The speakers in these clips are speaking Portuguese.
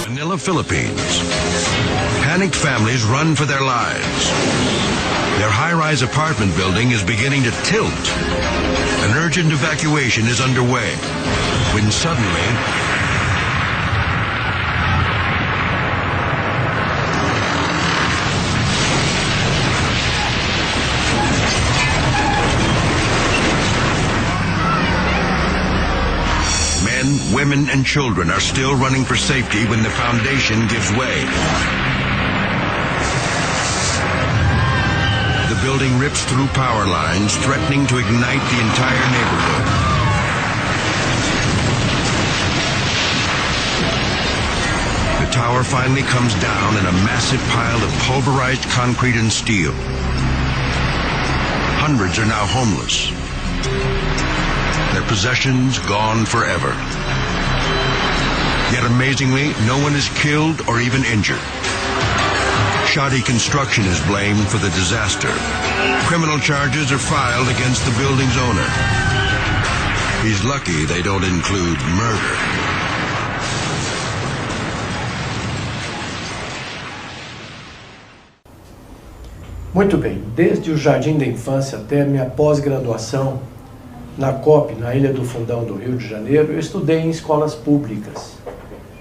Manila, Philippines. Panicked families run for their lives. Their high-rise apartment building is beginning to tilt. An urgent evacuation is underway when suddenly men, women, and children are still running for safety when the foundation gives way. The building rips through power lines, threatening to ignite the entire neighborhood. The tower finally comes down in a massive pile of pulverized concrete and steel. Hundreds are now homeless. Their possessions gone forever. Yet amazingly, no one is killed or even injured. Shoddy construction is blamed for the disaster. Criminal charges are filed against the building's owner. He's lucky they don't include murder. Muito bem, desde o jardim da infância até minha pós-graduação na COP, na Ilha do Fundão do Rio de Janeiro, eu estudei em escolas públicas.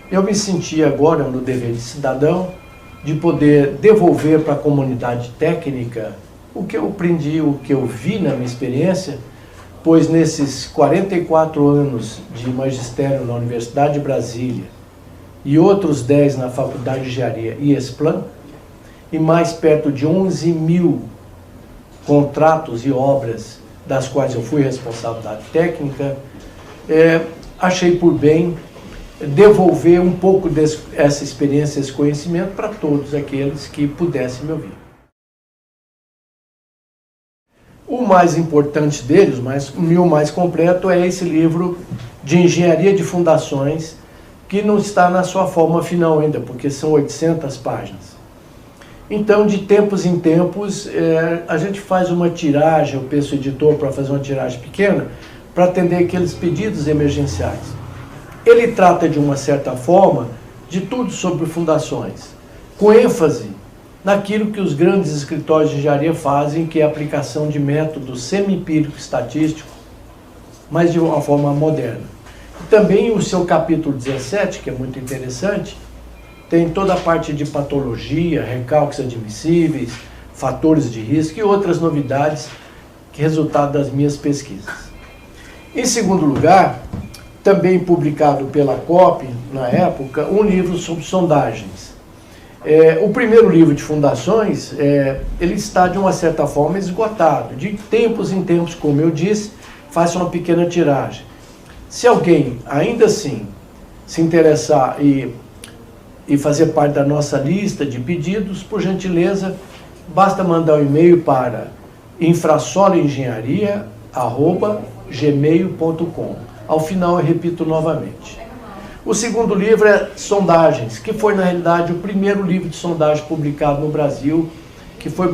Eu me senti agora no dever de cidadão de poder devolver para a comunidade técnica o que eu aprendi, o que eu vi na minha experiência, pois nesses 44 anos de magistério na Universidade de Brasília e outros 10 na Faculdade de Engenharia e ESPLAN, e mais perto de 11 mil contratos e obras das quais eu fui responsável da técnica, achei por bem devolver um pouco dessa experiência, esse conhecimento para todos aqueles que pudessem me ouvir. O mais importante deles, o meu mais completo, é esse livro de Engenharia de Fundações, que não está na sua forma final ainda, porque são 800 páginas. Então, de tempos em tempos, a gente faz uma tiragem, eu peço ao editor para fazer uma tiragem pequena, para atender aqueles pedidos emergenciais. Ele trata, de uma certa forma, de tudo sobre fundações, com ênfase naquilo que os grandes escritórios de engenharia fazem, que é a aplicação de método semi-empírico estatístico, mas de uma forma moderna. E também o seu capítulo 17, que é muito interessante, tem toda a parte de patologia, recalques admissíveis, fatores de risco e outras novidades que resultado das minhas pesquisas. Em segundo lugar, também publicado pela COP, na época, um livro sobre sondagens. O primeiro livro de fundações, ele está de uma certa forma esgotado. De tempos em tempos, como eu disse, faço uma pequena tiragem. Se alguém, ainda assim, se interessar e fazer parte da nossa lista de pedidos, por gentileza, basta mandar um e-mail para infrasoloengenharia@gmail.com. Ao final eu repito novamente. O segundo livro é Sondagens, que foi na realidade o primeiro livro de sondagem publicado no Brasil, que foi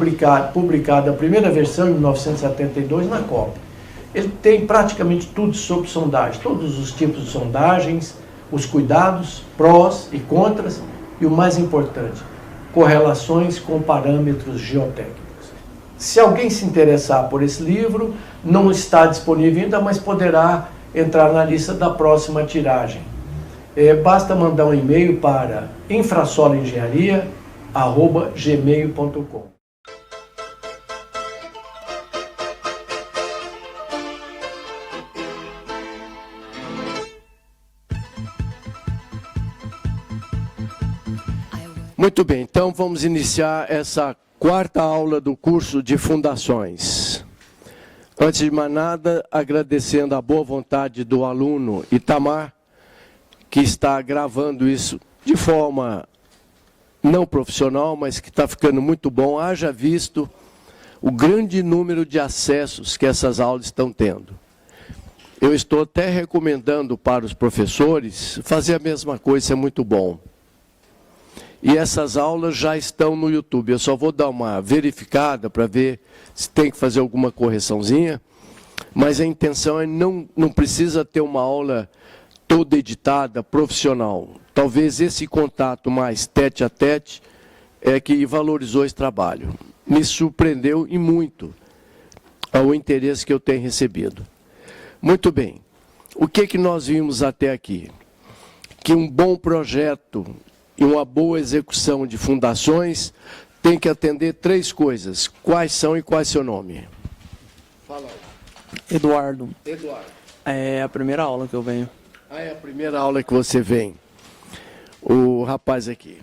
publicado a primeira versão em 1972 na COP. Ele tem praticamente tudo sobre sondagem, todos os tipos de sondagens, os cuidados, prós e contras, e o mais importante, correlações com parâmetros geotécnicos. Se alguém se interessar por esse livro, não está disponível ainda, mas poderá entrar na lista da próxima tiragem. Basta mandar um e-mail para infrasoloengenharia@gmail.com. Muito bem, então vamos iniciar essa quarta aula do curso de Fundações. Antes de mais nada, agradecendo a boa vontade do aluno Itamar, que está gravando isso de forma não profissional, mas que está ficando muito bom, haja visto o grande número de acessos que essas aulas estão tendo. Eu estou até recomendando para os professores fazer a mesma coisa, isso é muito bom. E essas aulas já estão no YouTube. Eu só vou dar uma verificada para ver se tem que fazer alguma correçãozinha. Mas a intenção é não precisa ter uma aula toda editada, profissional. Talvez esse contato mais tete a tete é que valorizou esse trabalho. Me surpreendeu e muito ao interesse que eu tenho recebido. Muito bem. O que nós vimos até aqui? Que um bom projeto e uma boa execução de fundações tem que atender 3 coisas. Quais são e qual é seu nome? Fala aí. Eduardo. Eduardo. É a primeira aula que eu venho. Ah, é a primeira aula que você vem. O rapaz aqui.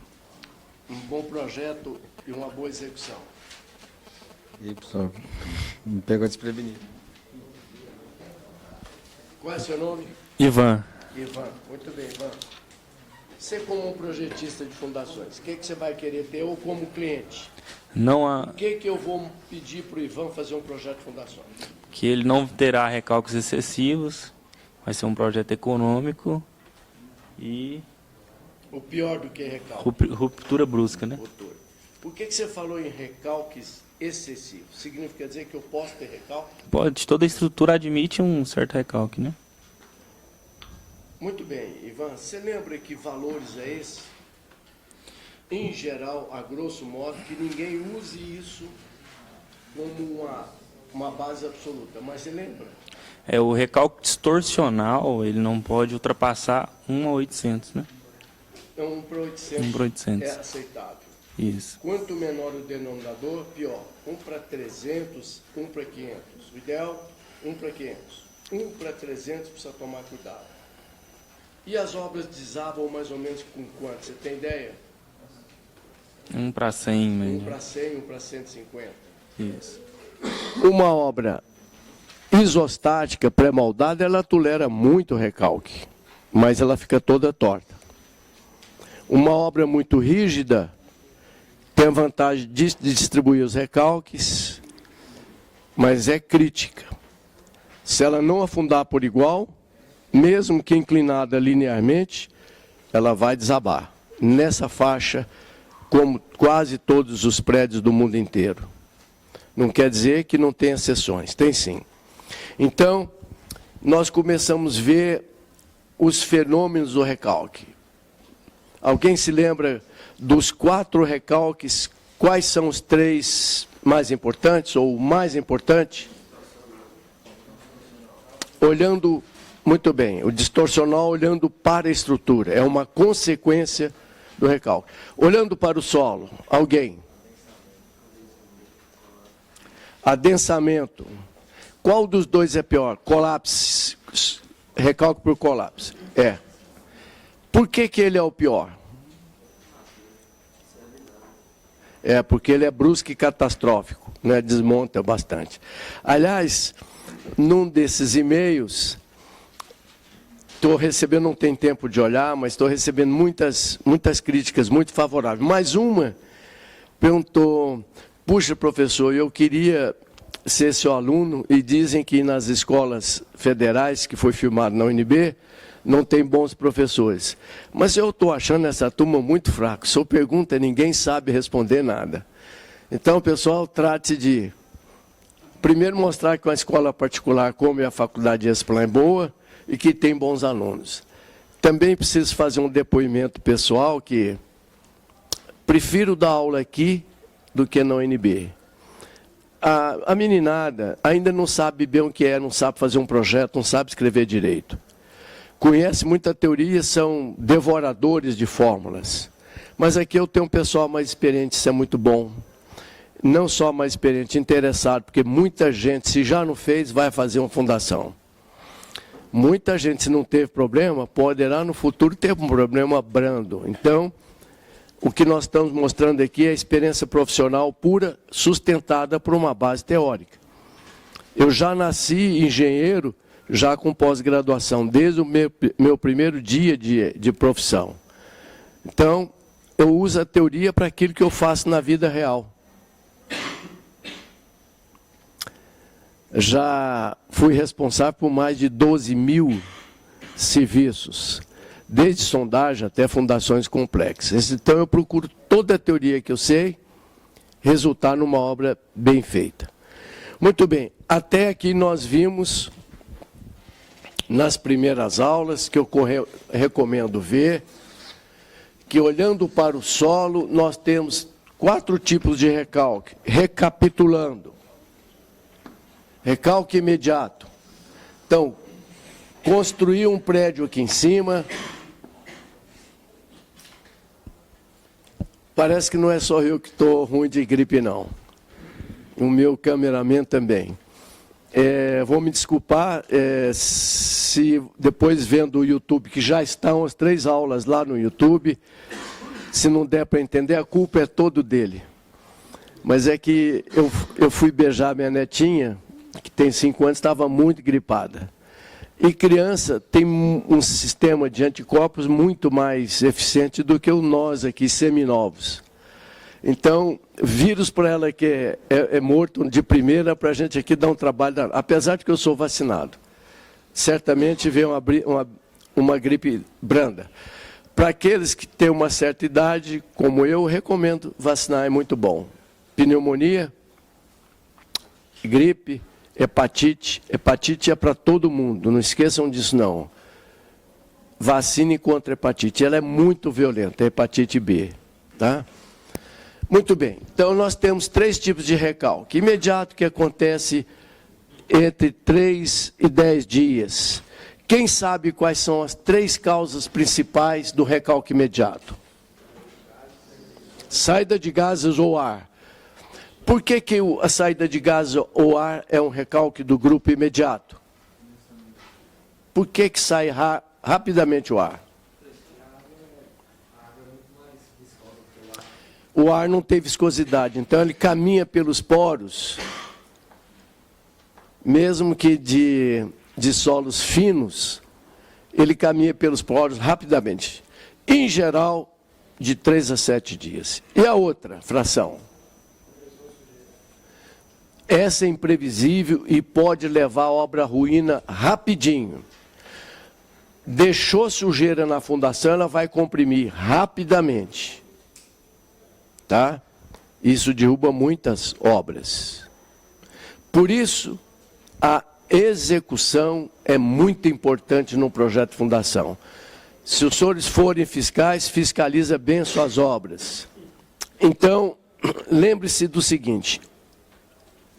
Um bom projeto e uma boa execução. E aí, pessoal, me pegou desprevenido. Qual é seu nome? Ivan. Ivan. Muito bem, Ivan. Você como um projetista de fundações, o que você vai querer ter ou como cliente? Não há, O que eu vou pedir para o Ivan fazer um projeto de fundações? que ele não terá recalques excessivos, vai ser um projeto econômico e O pior do que recalque. ruptura brusca, né? Doutor. Por que você falou em recalques excessivos? Significa dizer que eu posso ter recalque? Pode, toda estrutura admite um certo recalque, né? Muito bem, Ivan, você lembra que valores é esse? Em geral, a grosso modo, que ninguém use isso como uma base absoluta, mas você lembra? É, o recalque distorcional, ele não pode ultrapassar 1 a 800, né? Então, 1 para 800, 1 para 800. é aceitável. Isso. Quanto menor o denominador, pior. 1 para 300, 1 para 500. O ideal, 1 para 500. 1 para 300 precisa tomar cuidado. E as obras desabam mais ou menos com quanto? Você tem ideia? 1 para 100 1 mesmo. para 100, 1 para 150. Isso. Uma obra isostática, pré-moldada, ela tolera muito recalque, mas ela fica toda torta. Uma obra muito rígida tem a vantagem de distribuir os recalques, mas é crítica. Se ela não afundar por igual, mesmo que inclinada linearmente, ela vai desabar. Nessa faixa, como quase todos os prédios do mundo inteiro. Não quer dizer que não tenha exceções, tem sim. Então, nós começamos a ver os fenômenos do recalque. Alguém se lembra dos 4 recalques? Quais são os 3 mais importantes, ou o mais importante? Olhando, muito bem, o distorcional olhando para a estrutura, é uma consequência do recalque. Olhando para o solo, alguém? Adensamento. Qual dos dois é pior? Colapso, recalque por colapso. É. Por que ele é o pior? É, porque ele é brusco e catastrófico, né? Desmonta bastante. Aliás, num desses e-mails, estou recebendo, não tem tempo de olhar, mas estou recebendo muitas críticas muito favoráveis. Mais uma perguntou, puxa, professor, eu queria ser seu aluno, e dizem que nas escolas federais, que foi filmado na UNB, não tem bons professores. Mas eu estou achando essa turma muito fraca. Sua pergunta, ninguém sabe responder nada. Então, pessoal, trate de, primeiro, mostrar que uma escola particular, como é a Faculdade de Esplan, é boa e que tem bons alunos. Também preciso fazer um depoimento pessoal que prefiro dar aula aqui do que na UNB. A meninada ainda não sabe bem o que é, não sabe fazer um projeto, não sabe escrever direito. Conhece muita teoria, são devoradores de fórmulas. Mas aqui eu tenho um pessoal mais experiente, isso é muito bom. Não só mais experiente, interessado, porque muita gente, se já não fez, vai fazer uma fundação. Muita gente, se não teve problema, poderá no futuro ter um problema brando. Então, o que nós estamos mostrando aqui é a experiência profissional pura, sustentada por uma base teórica. Eu já nasci engenheiro, já com pós-graduação, desde o meu primeiro dia de profissão. Então, eu uso a teoria para aquilo que eu faço na vida real. Já fui responsável por mais de 12 mil serviços. desde sondagem até fundações complexas. Então eu procuro toda a teoria que eu sei resultar numa obra bem feita. Muito bem, até aqui nós vimos nas primeiras aulas, que eu recomendo ver, que olhando para o solo nós temos 4 tipos de recalque. Recapitulando. Recalque imediato. Então, construir um prédio aqui em cima. Parece que não é só eu que estou ruim de gripe, não. O meu cameraman também. Vou me desculpar se depois vendo o YouTube, que já estão as 3 aulas lá no YouTube, se não der para entender, a culpa é todo dele. Mas é que eu fui beijar minha netinha, que tem 5 anos, estava muito gripada. E criança tem um sistema de anticorpos muito mais eficiente do que o nós aqui, seminovos. Então, vírus para ela que é morto de primeira, para a gente aqui dar um trabalho, apesar de que eu sou vacinado. Certamente vem uma gripe branda. Para aqueles que têm uma certa idade, como eu, recomendo vacinar, é muito bom. Pneumonia, gripe, hepatite. Hepatite é para todo mundo, não esqueçam disso não. Vacine contra a hepatite, ela é muito violenta, a hepatite B. Tá? Muito bem, então nós temos 3 tipos de recalque. Imediato, que acontece entre 3 e 10 dias. Quem sabe quais são as 3 causas principais do recalque imediato? Saída de gases ou ar. Por que a saída de gases ou ar é um recalque do grupo imediato? Por que sai rapidamente o ar? O ar não tem viscosidade, então ele caminha pelos poros, mesmo que de solos finos, ele caminha pelos poros rapidamente. Em geral, de 3 a 7 dias. E a outra fração? Essa é imprevisível e pode levar a obra à ruína rapidinho. Deixou sujeira na fundação, ela vai comprimir rapidamente. Tá? Isso derruba muitas obras. Por isso, a execução é muito importante no projeto de fundação. Se os senhores forem fiscais, fiscaliza bem suas obras. Então, lembre-se do seguinte,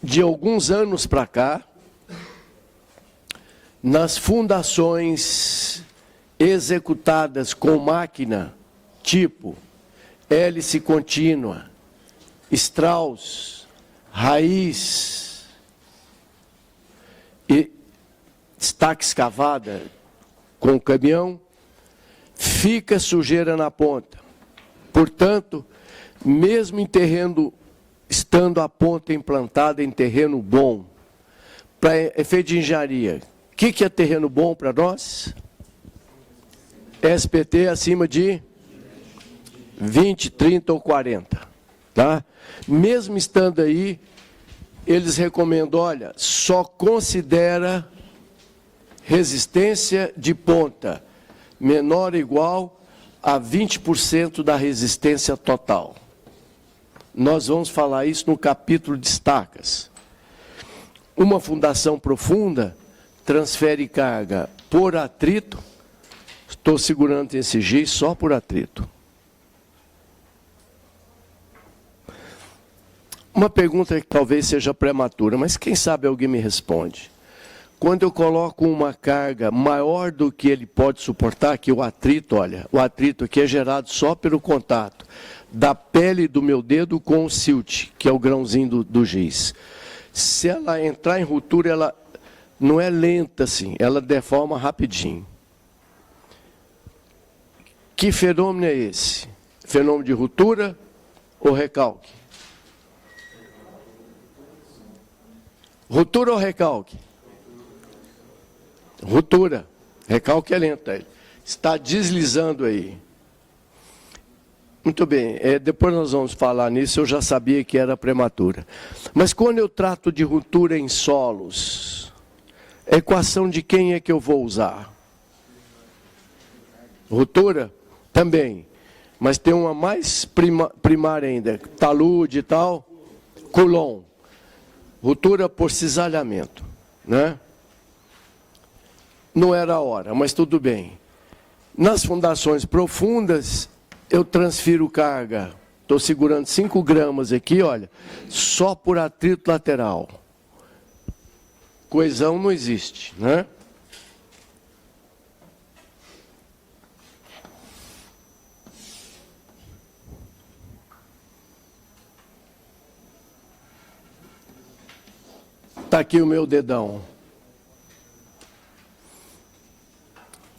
de alguns anos para cá, nas fundações executadas com máquina tipo hélice contínua, Strauss, raiz e estaca escavada com caminhão, fica sujeira na ponta. Portanto, mesmo em terreno, estando a ponta implantada em terreno bom, para efeito de engenharia, o que é terreno bom para nós? SPT acima de 20, 30 ou 40. Tá? Mesmo estando aí, eles recomendam, olha, só considera resistência de ponta menor ou igual a 20% da resistência total. Nós vamos falar isso no capítulo de estacas. Uma fundação profunda transfere carga por atrito. Estou segurando esse giz só por atrito. Uma pergunta que talvez seja prematura, mas quem sabe alguém me responde. Quando eu coloco uma carga maior do que ele pode suportar, que o atrito, olha, o atrito aqui é gerado só pelo contato da pele do meu dedo com o silt, que é o grãozinho do giz. Se ela entrar em ruptura, ela não é lenta assim, ela deforma rapidinho. Que fenômeno é esse? Fenômeno de ruptura ou recalque? Ruptura ou recalque? Ruptura. Recalque é lenta. Está deslizando aí. Muito bem, depois nós vamos falar nisso, eu já sabia que era prematura. Mas quando eu trato de ruptura em solos, a equação de quem é que eu vou usar? Ruptura? Também. Mas tem uma mais primária ainda, talude e tal, Coulomb. Ruptura por cisalhamento, né? Não era a hora, mas tudo bem. Nas fundações profundas, eu transfiro carga. Estou segurando 5 gramas aqui, olha, só por atrito lateral. Coesão não existe, né? Está aqui o meu dedão.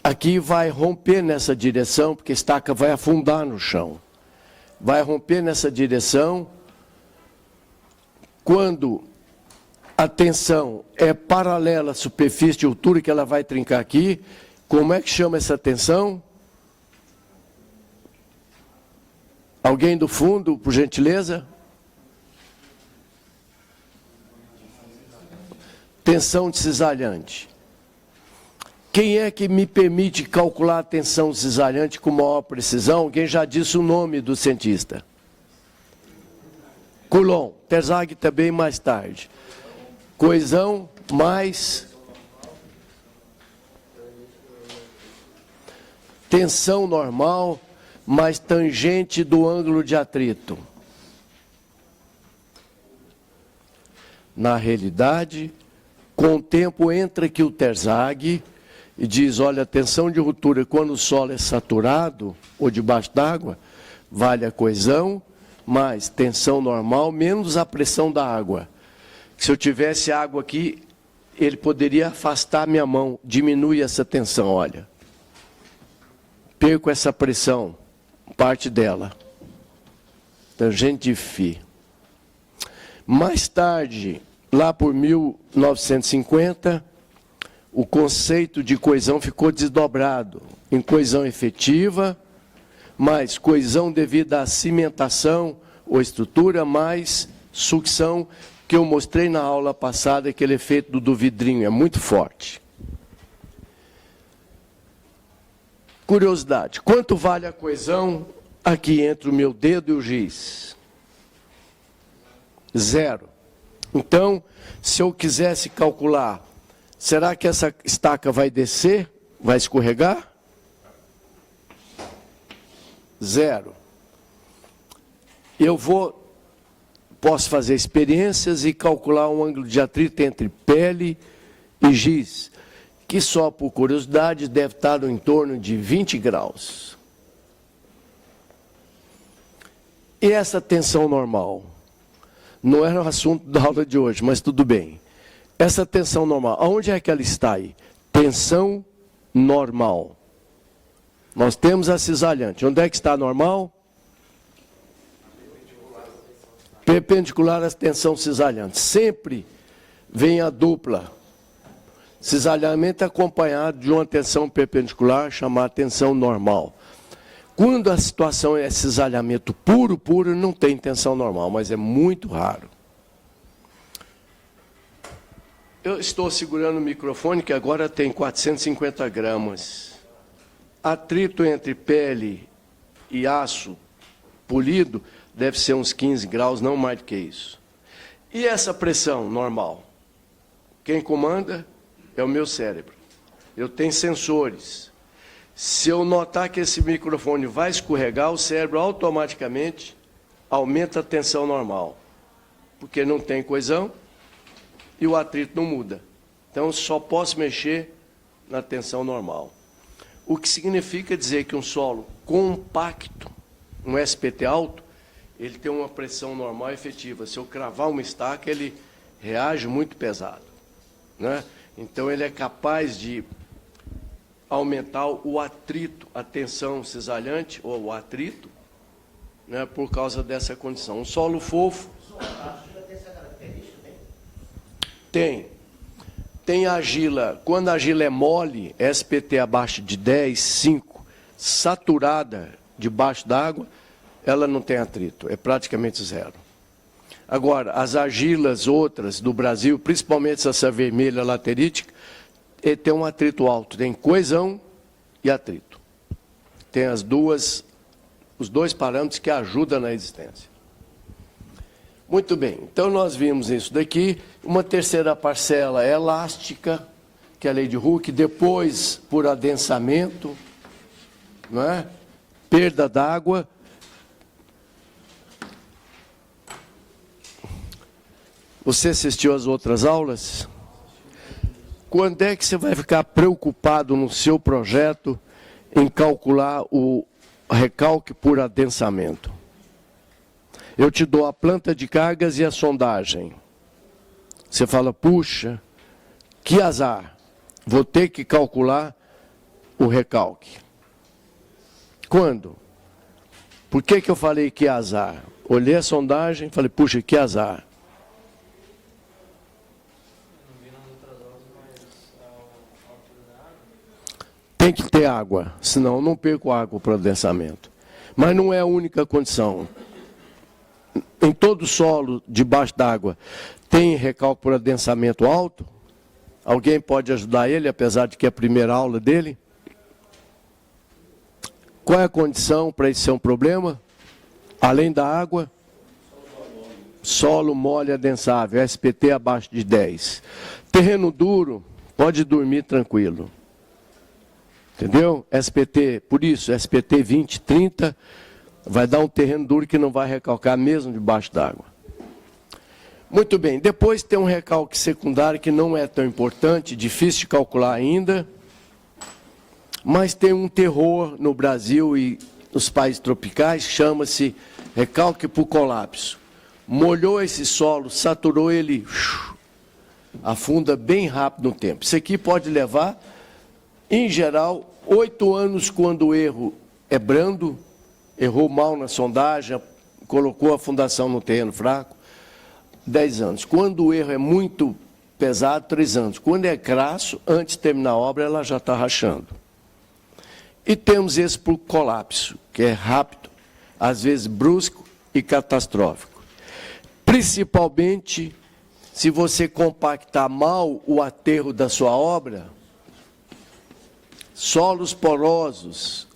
Aqui vai romper nessa direção, porque a estaca vai afundar no chão. Vai romper nessa direção. Quando a tensão é paralela à superfície de altura, que ela vai trincar aqui, como é que chama essa tensão? Alguém do fundo, por gentileza? Tensão de cisalhante. Quem é que me permite calcular a tensão cisalhante com maior precisão? Alguém já disse o nome do cientista. Coulomb. Terzagh também mais tarde. Coesão mais tensão normal mais tangente do ângulo de atrito. Na realidade, com o tempo entra aqui o Terzagh e diz, olha, a tensão de ruptura quando o solo é saturado ou debaixo d'água, vale a coesão, mais tensão normal, menos a pressão da água. Se eu tivesse água aqui, ele poderia afastar minha mão, diminui essa tensão, olha. Perco essa pressão, parte dela. Tangente de φ. Mais tarde, lá por 1950, o conceito de coesão ficou desdobrado em coesão efetiva, mais coesão devido à cimentação ou estrutura, mais sucção, que eu mostrei na aula passada, aquele efeito do vidrinho, é muito forte. Curiosidade, quanto vale a coesão aqui entre o meu dedo e o giz? 0. Então, se eu quisesse calcular, será que essa estaca vai descer? Vai escorregar? 0. Posso fazer experiências e calcular um ângulo de atrito entre pele e giz, que só por curiosidade deve estar em torno de 20 graus. E essa tensão normal? Não era o assunto da aula de hoje, mas tudo bem. Essa tensão normal, aonde é que ela está aí? Tensão normal. Nós temos a cisalhante. Onde é que está a normal? Perpendicular à tensão cisalhante. Sempre vem a dupla. Cisalhamento acompanhado de uma tensão perpendicular, chamada tensão normal. Quando a situação é cisalhamento puro, não tem tensão normal, mas é muito raro. Eu estou segurando o microfone, que agora tem 450 gramas. Atrito entre pele e aço polido deve ser uns 15 graus, não mais do que isso. E essa pressão normal? Quem comanda é o meu cérebro. Eu tenho sensores. Se eu notar que esse microfone vai escorregar, o cérebro automaticamente aumenta a tensão normal. Porque não tem coesão e o atrito não muda. Então, eu só posso mexer na tensão normal. O que significa dizer que um solo compacto, um SPT alto, ele tem uma pressão normal efetiva. Se eu cravar uma estaca, ele reage muito pesado, né? Então, ele é capaz de aumentar o atrito, a tensão cisalhante, ou o atrito, né, por causa dessa condição. Um solo fofo... Tem. Tem argila. Quando a argila é mole, SPT abaixo de 10, 5, saturada debaixo d'água, ela não tem atrito, é praticamente 0. Agora, as argilas outras do Brasil, principalmente essa vermelha laterítica, tem um atrito alto, tem coesão e atrito. tem os dois parâmetros que ajudam na resistência. Muito bem, então nós vimos isso daqui. Uma terceira parcela é elástica, que é a lei de Hooke, depois por adensamento, não é? Perda d'água. Você assistiu às outras aulas? Quando é que você vai ficar preocupado no seu projeto em calcular o recalque por adensamento? Eu te dou a planta de cargas e a sondagem. Você fala, puxa, que azar, vou ter que calcular o recalque. Quando? Por que eu falei que azar? Olhei a sondagem e falei, puxa, que azar. Tem que ter água, senão eu não perco água para o adensamento. Mas não é a única condição. Em todo o solo debaixo d'água tem recalque por adensamento alto? Alguém pode ajudar ele, apesar de que é a primeira aula dele? Qual é a condição para isso ser um problema? Além da água? Solo mole adensável, SPT abaixo de 10. Terreno duro, pode dormir tranquilo. Entendeu? SPT, por isso, SPT 20, 30, vai dar um terreno duro que não vai recalcar mesmo debaixo d'água. Muito bem, depois tem um recalque secundário que não é tão importante, difícil de calcular ainda, mas tem um terror no Brasil e nos países tropicais, chama-se recalque por colapso. Molhou esse solo, saturou ele, afunda bem rápido no tempo. Isso aqui pode levar, em geral, 8 anos quando o erro é brando, errou mal na sondagem, colocou a fundação no terreno fraco, 10 anos. Quando o erro é muito pesado, 3 anos. Quando é crasso, antes de terminar a obra, ela já está rachando. E temos esse por colapso, que é rápido, às vezes brusco e catastrófico. Principalmente, se você compactar mal o aterro da sua obra, solos porosos,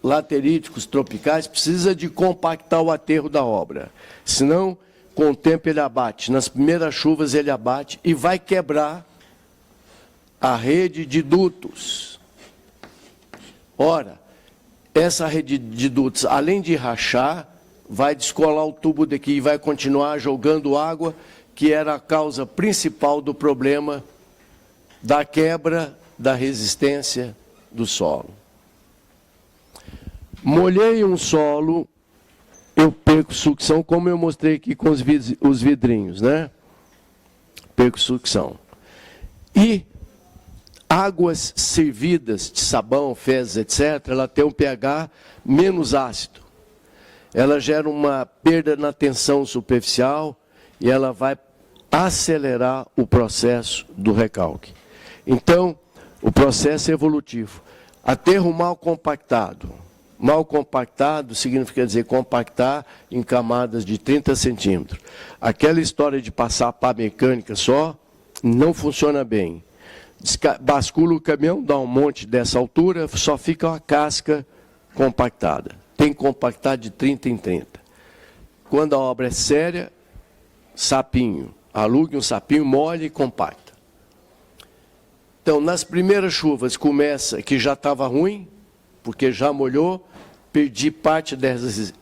lateríticos, tropicais, precisa de compactar o aterro da obra. Senão, com o tempo ele abate. Nas primeiras chuvas ele abate e vai quebrar a rede de dutos. Ora, essa rede de dutos, além de rachar, vai descolar o tubo daqui e vai continuar jogando água, que era a causa principal do problema da quebra da resistência do solo. Molhei um solo, eu perco sucção, como eu mostrei aqui com os vidrinhos, né? Perco sucção. E águas servidas de sabão, fezes, etc., ela tem um pH menos ácido. Ela gera uma perda na tensão superficial e ela vai acelerar o processo do recalque. Então, o processo é evolutivo. Aterro mal compactado. Mal compactado significa dizer compactar em camadas de 30 centímetros. Aquela história de passar pá mecânica só não funciona bem. Bascula o caminhão, dá um monte dessa altura, só fica uma casca compactada. Tem que compactar de 30 em 30. Quando a obra é séria, sapinho. Alugue um sapinho, molhe e compacta. Então, nas primeiras chuvas começa que já estava ruim, porque já molhou, perdi parte da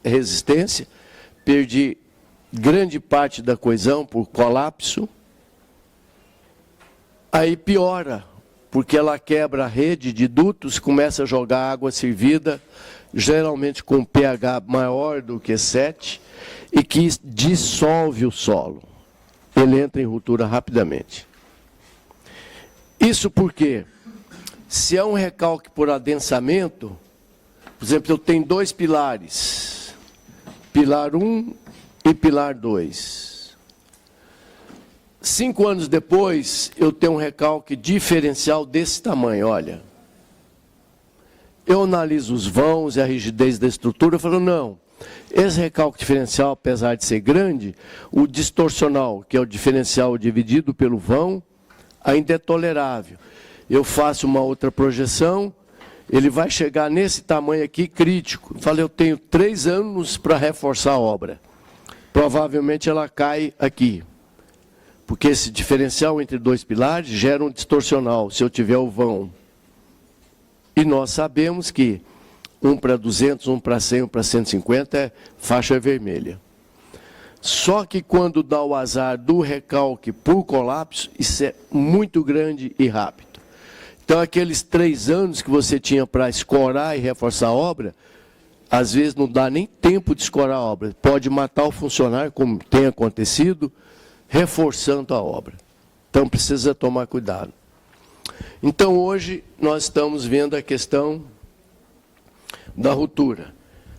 resistência, perdi grande parte da coesão por colapso. Aí piora, porque ela quebra a rede de dutos, começa a jogar água servida, geralmente com pH maior do que 7, e que dissolve o solo. Ele entra em ruptura rapidamente. Isso porque, se é um recalque por adensamento, por exemplo, eu tenho 2 pilares, pilar 1 e pilar 2. 5 anos depois, eu tenho um recalque diferencial desse tamanho, olha. Eu analiso os vãos e a rigidez da estrutura, eu falo, não, esse recalque diferencial, apesar de ser grande, o distorcional, que é o diferencial dividido pelo vão, ainda é tolerável. Eu faço uma outra projeção ele vai chegar nesse tamanho aqui crítico. Falei, eu tenho 3 anos para reforçar a obra. Provavelmente ela cai aqui. Porque esse diferencial entre 2 pilares gera um distorcional, se eu tiver o vão. E nós sabemos que 1 para 200, 1 para 100, 1 para 150 é faixa vermelha. Só que quando dá o azar do recalque por colapso, isso é muito grande e rápido. Então, aqueles 3 anos que você tinha para escorar e reforçar a obra, às vezes não dá nem tempo de escorar a obra. Pode matar o funcionário, como tem acontecido, reforçando a obra. Então, precisa tomar cuidado. Então, hoje, nós estamos vendo a questão da ruptura.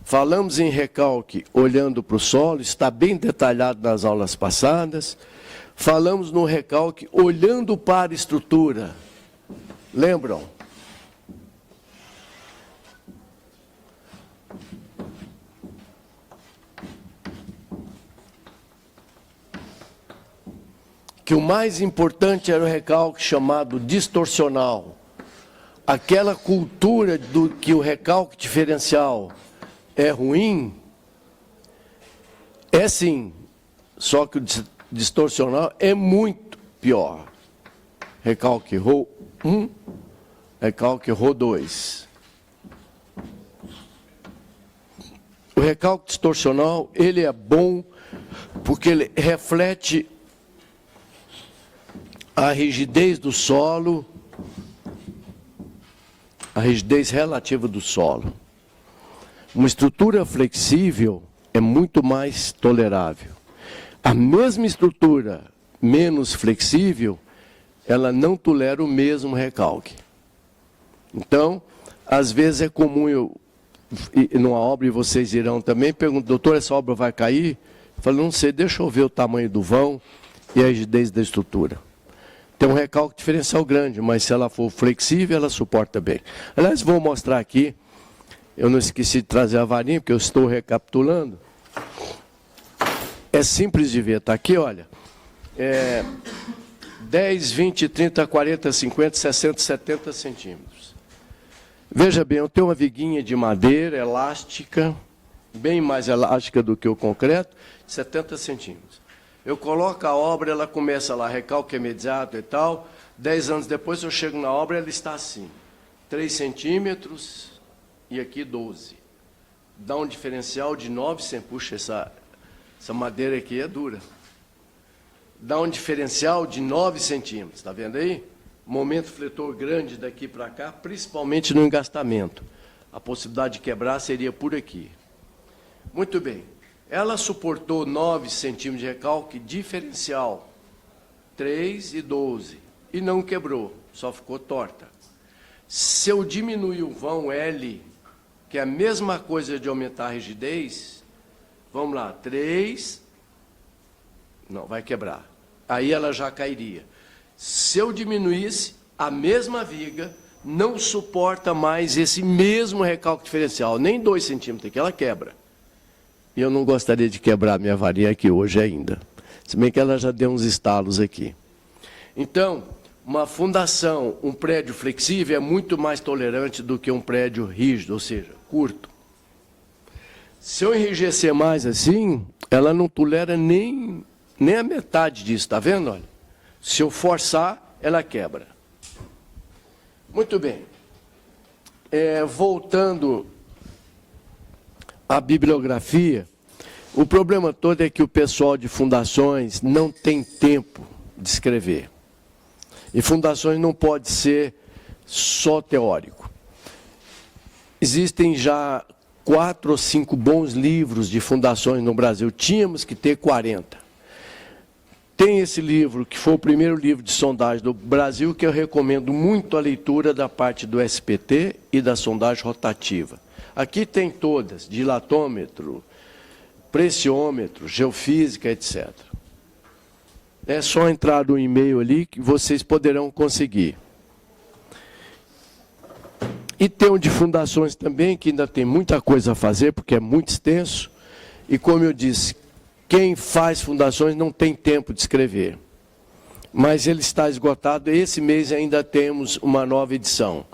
Falamos em recalque olhando para o solo, está bem detalhado nas aulas passadas. Falamos no recalque olhando para a estrutura. Lembram? Que o mais importante era o recalque chamado distorcional. Aquela cultura do que o recalque diferencial é ruim, é sim, só que o distorcional é muito pior. Recalque RO 1, recalque RO 2. O recalque distorcional, ele é bom porque ele reflete a rigidez do solo, a rigidez relativa do solo. Uma estrutura flexível é muito mais tolerável. A mesma estrutura menos flexível, ela não tolera o mesmo recalque. Então, às vezes é comum eu, numa obra, e vocês irão também, perguntam, doutor, essa obra vai cair? Eu falo, não sei, deixa eu ver o tamanho do vão e a rigidez da estrutura. Tem um recalque diferencial grande, mas se ela for flexível, ela suporta bem. Aliás, vou mostrar aqui, eu não esqueci de trazer a varinha, porque eu estou recapitulando. É simples de ver, está aqui, olha. 10, 20, 30, 40, 50, 60, 70 centímetros. Veja bem, eu tenho uma viguinha de madeira elástica, bem mais elástica do que o concreto, 70 centímetros. Eu coloco a obra, ela começa lá, recalque imediato e tal. 10 anos depois eu chego na obra, ela está assim. 3 centímetros e aqui 12. Dá um diferencial de 9 centímetros. Puxa, essa madeira aqui é dura. Dá um diferencial de 9 centímetros, está vendo aí? Momento fletor grande daqui para cá, principalmente no engastamento. A possibilidade de quebrar seria por aqui. Muito bem. Ela suportou 9 centímetros de recalque diferencial, 3 e 12, e não quebrou, só ficou torta. Se eu diminuir o vão L, que é a mesma coisa de aumentar a rigidez, vamos lá, 3, não, vai quebrar. Aí ela já cairia. Se eu diminuísse, a mesma viga não suporta mais esse mesmo recalque diferencial, nem 2 centímetros, que ela quebra. E eu não gostaria de quebrar minha varinha aqui hoje ainda. Se bem que ela já deu uns estalos aqui. Então, uma fundação, um prédio flexível é muito mais tolerante do que um prédio rígido, ou seja, curto. Se eu enrijecer mais assim, ela não tolera nem a metade disso, está vendo? Olha, se eu forçar, ela quebra. Muito bem. Voltando à bibliografia, o problema todo é que o pessoal de fundações não tem tempo de escrever. E fundações não pode ser só teórico. Existem já 4 ou 5 bons livros de fundações no Brasil. Tínhamos que ter 40. Tem esse livro, que foi o primeiro livro de sondagem do Brasil, que eu recomendo muito a leitura da parte do SPT e da sondagem rotativa. Aqui tem todas, dilatômetro, pressiômetro, geofísica, etc. É só entrar no e-mail ali que vocês poderão conseguir. E tem um de fundações também, que ainda tem muita coisa a fazer, porque é muito extenso. E como eu disse, quem faz fundações não tem tempo de escrever. Mas ele está esgotado. Esse mês ainda temos uma nova edição.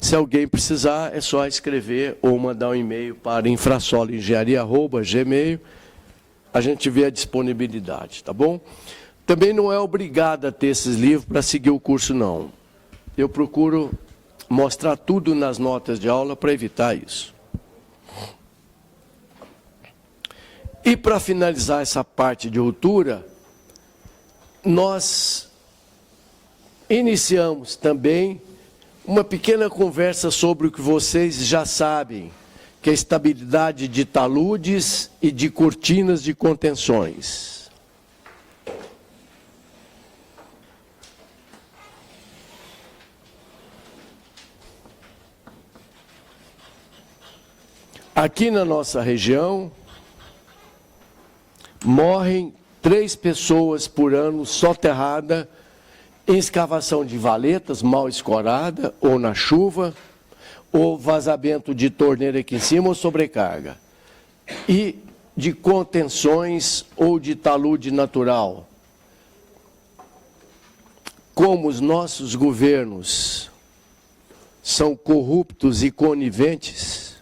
Se alguém precisar, é só escrever ou mandar um e-mail para infrasoloengenharia@gmail. A gente vê a disponibilidade, tá bom? Também não é obrigado a ter esses livros para seguir o curso, não. Eu procuro mostrar tudo nas notas de aula para evitar isso. E para finalizar essa parte de ruptura, nós iniciamos também uma pequena conversa sobre o que vocês já sabem, que é a estabilidade de taludes e de cortinas de contenções. Aqui na nossa região, morrem 3 pessoas por ano soterrada em escavação de valetas mal escorada, ou na chuva, ou vazamento de torneira aqui em cima, ou sobrecarga. E de contenções ou de talude natural. Como os nossos governos são corruptos e coniventes,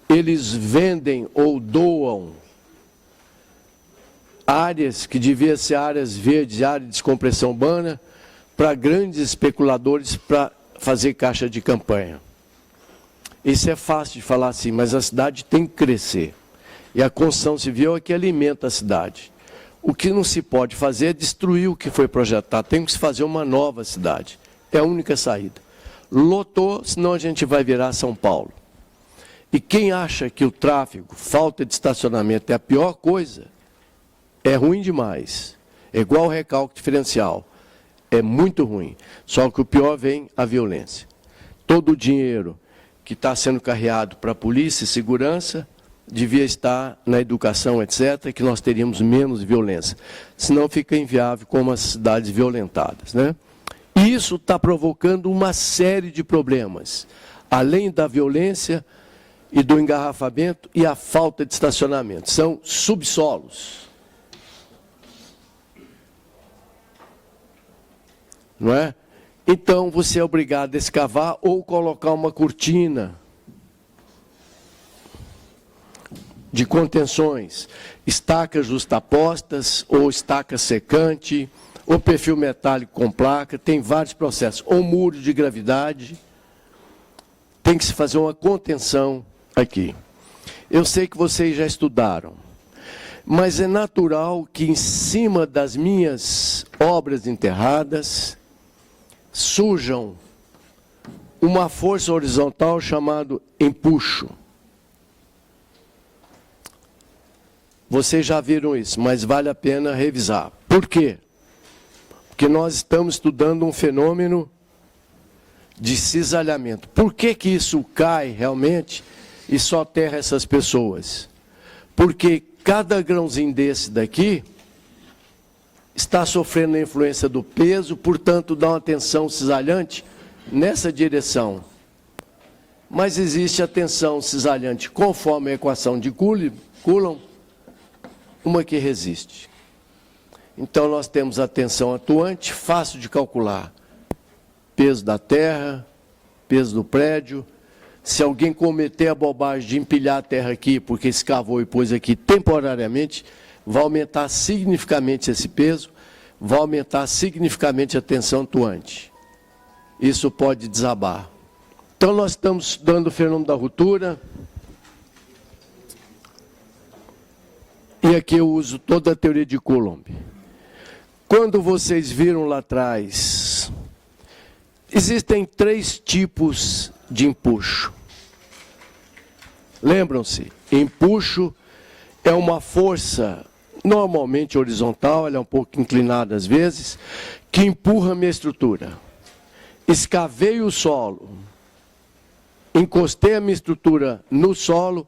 eles vendem ou doam áreas que deviam ser áreas verdes, áreas de descompressão urbana, para grandes especuladores para fazer caixa de campanha. Isso é fácil de falar assim, mas a cidade tem que crescer. E a construção civil é que alimenta a cidade. O que não se pode fazer é destruir o que foi projetado, tem que se fazer uma nova cidade. É a única saída. Lotou, senão a gente vai virar São Paulo. E quem acha que o tráfego, falta de estacionamento é a pior coisa, é ruim demais. É igual o recalque diferencial. É muito ruim. Só que o pior vem a violência. Todo o dinheiro que está sendo carreado para a polícia e segurança devia estar na educação, etc., que nós teríamos menos violência. Senão fica inviável como as cidades violentadas, né? E isso está provocando uma série de problemas. Além da violência e do engarrafamento e a falta de estacionamento. São subsolos. Não é? Então, você é obrigado a escavar ou colocar uma cortina de contenções, estacas justapostas, ou estaca secante, ou perfil metálico com placa, tem vários processos, ou muro de gravidade. Tem que se fazer uma contenção aqui. Eu sei que vocês já estudaram, mas é natural que em cima das minhas obras enterradas surjam uma força horizontal chamada empuxo. Vocês já viram isso, mas vale a pena revisar. Por quê? Porque nós estamos estudando um fenômeno de cisalhamento. Por que que isso cai realmente e soterra essas pessoas? Porque cada grãozinho desse daqui está sofrendo a influência do peso, portanto dá uma tensão cisalhante nessa direção. Mas existe a tensão cisalhante conforme a equação de Coulomb, uma que resiste. Então nós temos a tensão atuante, fácil de calcular. Peso da terra, peso do prédio. Se alguém cometer a bobagem de empilhar a terra aqui, porque escavou e pôs aqui temporariamente, vai aumentar significativamente esse peso, vai aumentar significativamente a tensão atuante. Isso pode desabar. Então nós estamos estudando o fenômeno da ruptura. E aqui eu uso toda a teoria de Coulomb. Quando vocês viram lá atrás, existem 3 tipos de empuxo. Lembram-se? Empuxo é uma força normalmente horizontal, ela é um pouco inclinada às vezes, que empurra a minha estrutura. Escavei o solo, encostei a minha estrutura no solo,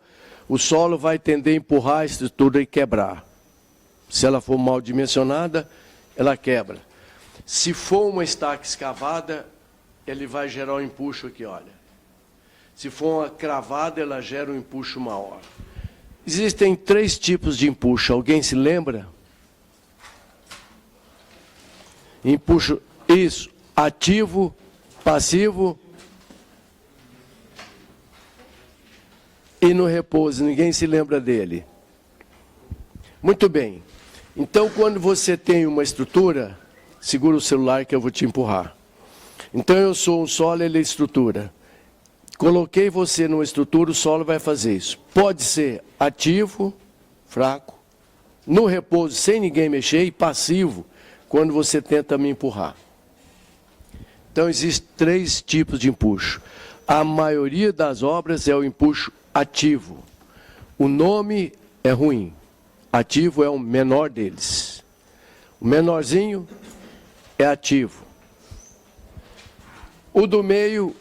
o solo vai tender a empurrar a estrutura e quebrar. Se ela for mal dimensionada, ela quebra. Se for uma estaca escavada, ele vai gerar um empuxo aqui, olha. Se for uma cravada, ela gera um empuxo maior. Existem 3 tipos de empuxo. Alguém se lembra? Empuxo, isso, ativo, passivo e no repouso, ninguém se lembra dele. Muito bem. Então, quando você tem uma estrutura, segura o celular que eu vou te empurrar. Então, eu sou um solo, ele é estrutura. Coloquei você numa estrutura, o solo vai fazer isso. Pode ser ativo, fraco, no repouso, sem ninguém mexer, e passivo, quando você tenta me empurrar. Então, existem 3 tipos de empuxo. A maioria das obras é o empuxo ativo. O nome é ruim. Ativo é o menor deles. O menorzinho é ativo. O do meio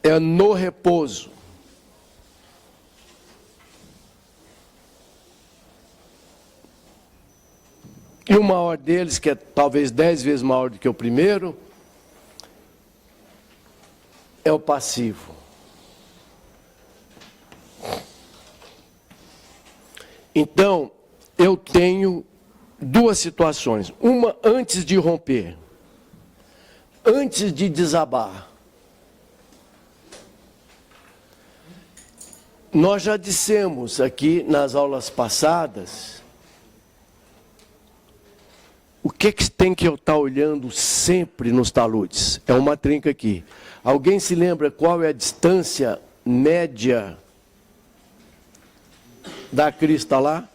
é no repouso. E o maior deles, que é talvez 10 vezes maior do que o primeiro, é o passivo. Então, eu tenho 2 situações. Uma antes de romper, antes de desabar. Nós já dissemos aqui nas aulas passadas o que tem que eu estar olhando sempre nos taludes. É uma trinca aqui. Alguém se lembra qual é a distância média da crista lá?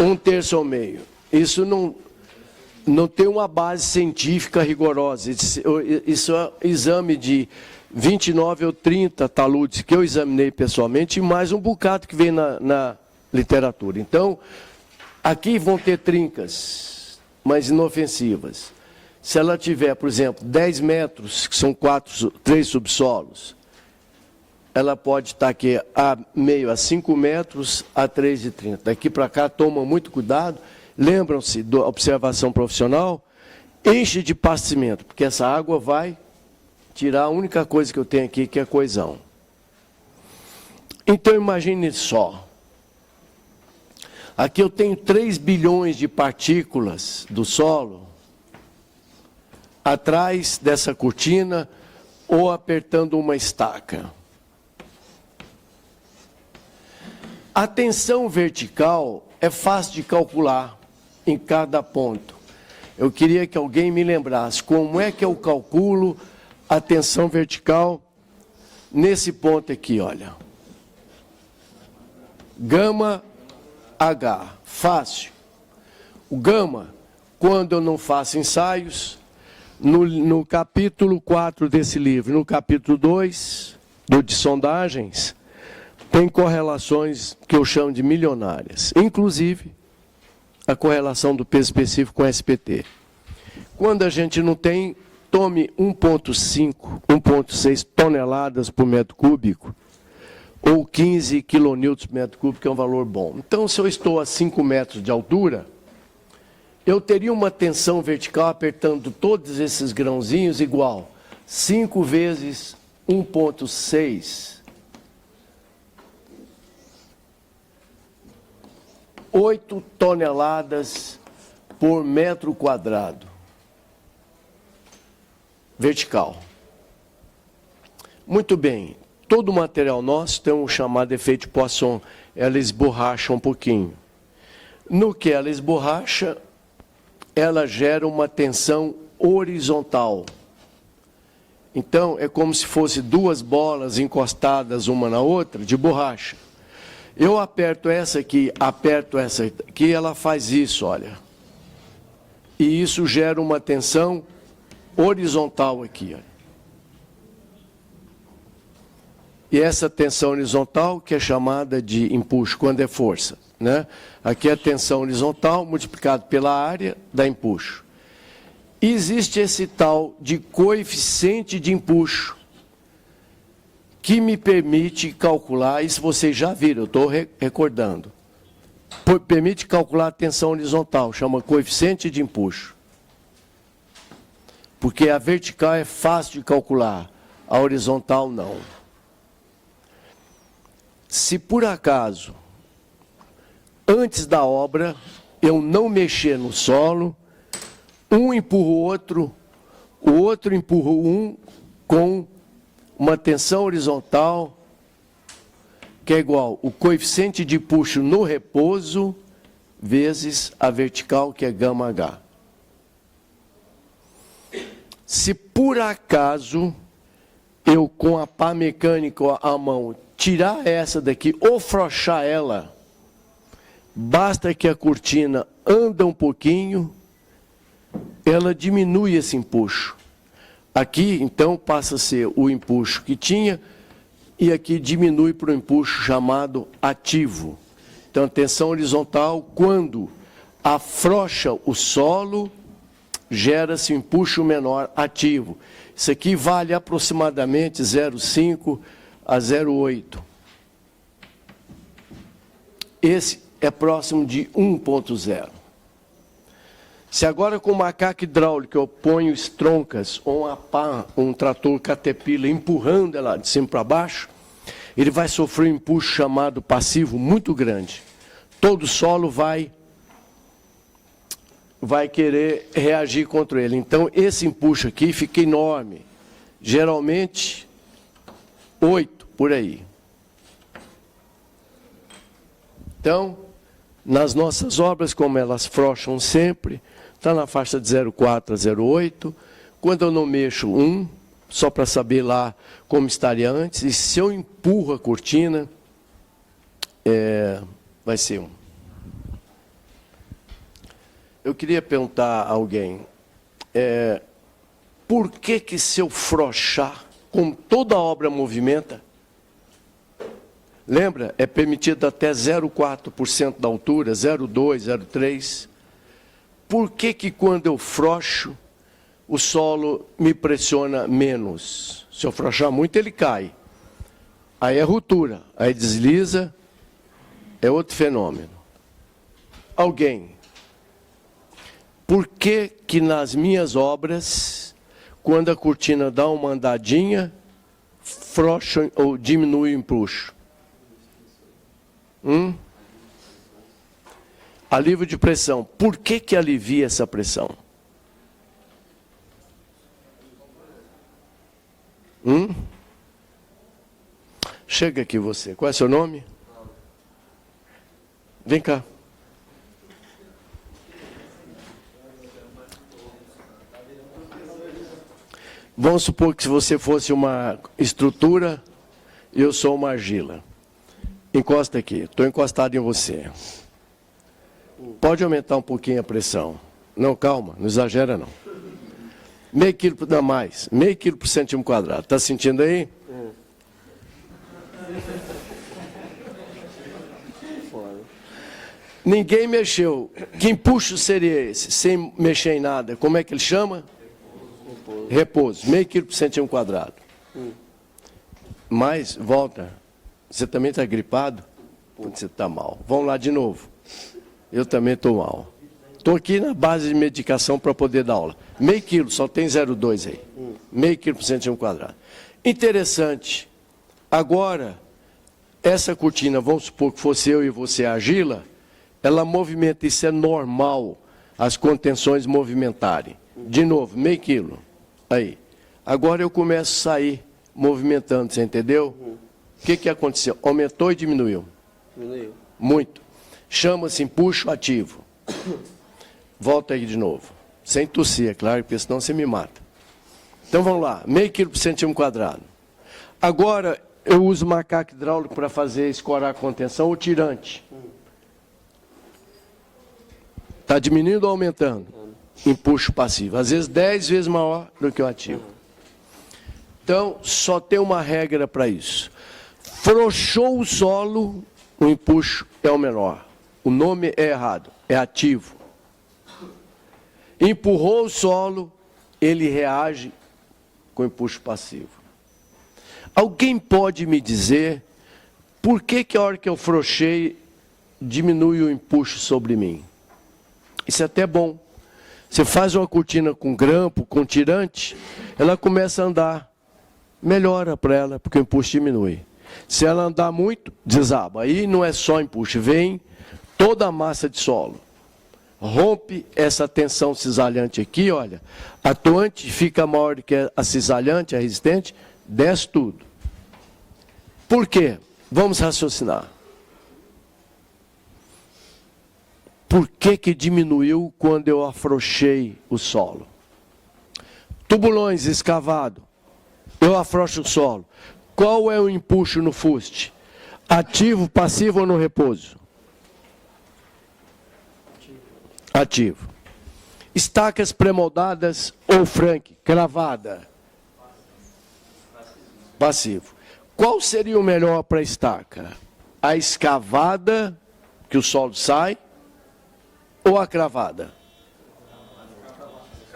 1/3 ao meio. Isso não tem uma base científica rigorosa. Isso é exame de 29 ou 30 taludes que eu examinei pessoalmente, e mais um bocado que vem na literatura. Então, aqui vão ter trincas, mas inofensivas. Se ela tiver, por exemplo, 10 metros, que são 3 subsolos, ela pode estar aqui a meio, a 5 metros, a 3,30. Daqui para cá, tomam muito cuidado. Lembram-se da observação profissional? Enche de pasto de cimento, porque essa água vai tirar a única coisa que eu tenho aqui, que é coesão. Então, imagine só. Aqui eu tenho 3 bilhões de partículas do solo atrás dessa cortina ou apertando uma estaca. A tensão vertical é fácil de calcular em cada ponto. Eu queria que alguém me lembrasse como é que eu calculo a tensão vertical nesse ponto aqui, olha. Gama H, fácil. O gama, quando eu não faço ensaios, no capítulo 4 desse livro, no capítulo 2, do de sondagens, tem correlações que eu chamo de milionárias, inclusive a correlação do peso específico com SPT. Quando a gente não tem, tome 1,5, 1,6 toneladas por metro cúbico, ou 15 quilonewtons por metro cúbico, que é um valor bom. Então, se eu estou a 5 metros de altura, eu teria uma tensão vertical apertando todos esses grãozinhos igual. 5 vezes 1,6. 8 toneladas por metro quadrado. Vertical. Muito bem. Todo o material nosso tem um chamado efeito de Poisson. Ela esborracha um pouquinho. No que ela esborracha, ela gera uma tensão horizontal. Então, é como se fosse 2 bolas encostadas uma na outra, de borracha. Eu aperto essa aqui, ela faz isso, olha. E isso gera uma tensão horizontal aqui, olha. E essa tensão horizontal, que é chamada de empuxo, quando é força, né? Aqui é a tensão horizontal multiplicado pela área da empuxo. E existe esse tal de coeficiente de empuxo, que me permite calcular, isso vocês já viram, eu estou recordando. Permite calcular a tensão horizontal, chama coeficiente de empuxo. Porque a vertical é fácil de calcular, a horizontal não. Se por acaso, antes da obra, eu não mexer no solo, um empurra o outro empurra um com uma tensão horizontal que é igual o coeficiente de puxo no repouso vezes a vertical, que é γH. Se por acaso eu, com a pá mecânica à mão, tirar essa daqui ou frouxar ela, basta que a cortina anda um pouquinho, ela diminui esse empuxo. Aqui, então, passa a ser o empuxo que tinha, e aqui diminui para o empuxo chamado ativo. Então, a tensão horizontal, quando afrouxa o solo, gera-se um empuxo menor ativo. Isso aqui vale aproximadamente 0,5 a 0,8. Esse é próximo de 1,0. Se agora com macaco hidráulico eu ponho estroncas ou uma pá, um trator Caterpillar empurrando ela de cima para baixo, ele vai sofrer um empuxo chamado passivo muito grande. Todo o solo vai querer reagir contra ele. Então, esse empuxo aqui fica enorme. Geralmente, 8, por aí. Então, nas nossas obras, como elas frouxam sempre, está na faixa de 0,4 a 0,8. Quando eu não mexo 1, só para saber lá como estaria antes, e se eu empurro a cortina, vai ser 1. Eu queria perguntar a alguém, por que se eu frouxar, como toda obra movimenta, lembra, é permitido até 0,4% da altura, 0,2, 0,3. Por que quando eu frouxo, o solo me pressiona menos? Se eu frouxar muito, ele cai. Aí é ruptura, aí desliza, é outro fenômeno. Alguém, por que nas minhas obras, quando a cortina dá uma andadinha, frouxa ou diminui o empuxo? Alívio de pressão. Por que alivia essa pressão? Chega aqui você. Qual é seu nome? Vem cá. Vamos supor que se você fosse uma estrutura, eu sou uma argila. Encosta aqui. Estou encostado em você. Pode aumentar um pouquinho a pressão. Não, calma, não exagera não. Meio quilo dá mais. Meio quilo por centímetro quadrado. Está sentindo aí? Ninguém mexeu. Que empuxo seria esse? Sem mexer em nada. Como é que ele chama? Repouso. Meio quilo por centímetro quadrado. Mas, volta. Você também está gripado? Você está mal. Vamos lá de novo. Eu também estou mal. Estou aqui na base de medicação para poder dar aula. Meio quilo, só tem 0,2 aí. Meio quilo por centímetro quadrado. Interessante. Agora, essa cortina, vamos supor que fosse eu e você a argila, ela movimenta, isso é normal, as contenções movimentarem. De novo, meio quilo. Aí. Agora eu começo a sair movimentando, você entendeu? O que aconteceu? Aumentou e diminuiu? Diminuiu. Muito. Chama-se empuxo ativo. Volta aí de novo. Sem tossir, é claro, porque senão você me mata. Então vamos lá. Meio quilo por centímetro quadrado. Agora eu uso macaco hidráulico para fazer escorar a contenção ou tirante. Está diminuindo ou aumentando? Empuxo passivo. Às vezes 10 vezes maior do que o ativo. Então, só tem uma regra para isso. Frouxou o solo, o empuxo é o menor. O nome é errado, é ativo. Empurrou o solo, ele reage com empuxo passivo. Alguém pode me dizer por que a hora que eu frouxei diminui o empuxo sobre mim? Isso é até bom. Você faz uma cortina com grampo, com tirante, ela começa a andar. Melhora para ela, porque o empuxo diminui. Se ela andar muito, desaba. Aí não é só empuxo, vem toda a massa de solo. Rompe essa tensão cisalhante aqui, olha. A atuante fica maior do que a cisalhante, a resistente, desce tudo. Por quê? Vamos raciocinar. Por que que diminuiu quando eu afrouxei o solo? Tubulões escavado, eu afrouxo o solo. Qual é o empuxo no fuste? Ativo, passivo ou no repouso? Ativo. Estacas pré-moldadas ou franque, cravada? Passivo. Qual seria o melhor para a estaca? A escavada, que o solo sai, ou a cravada?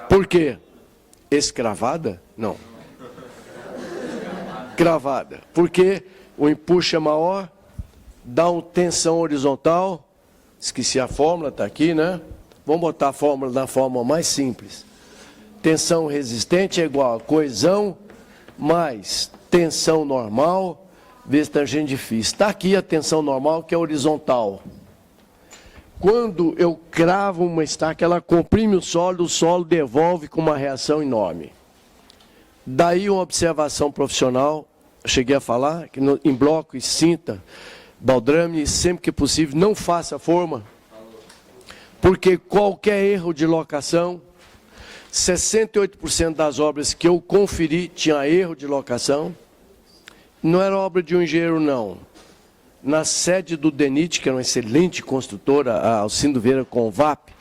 Por quê? Escravada? Não. Cravada. Porque o empuxo é maior, dá uma tensão horizontal. Esqueci a fórmula, está aqui, né? Vamos botar a fórmula na forma mais simples. Tensão resistente é igual a coesão mais tensão normal vezes tangente de φ. Está aqui a tensão normal, que é horizontal. Quando eu cravo uma estaca, ela comprime o solo devolve com uma reação enorme. Daí uma observação profissional, eu cheguei a falar, que em bloco e cinta, baldrame, sempre que possível, não faça forma, porque qualquer erro de locação, 68% das obras que eu conferi tinha erro de locação, não era obra de um engenheiro, não. Na sede do DENIT, que era uma excelente construtora, a Alcindo Vieira Convap,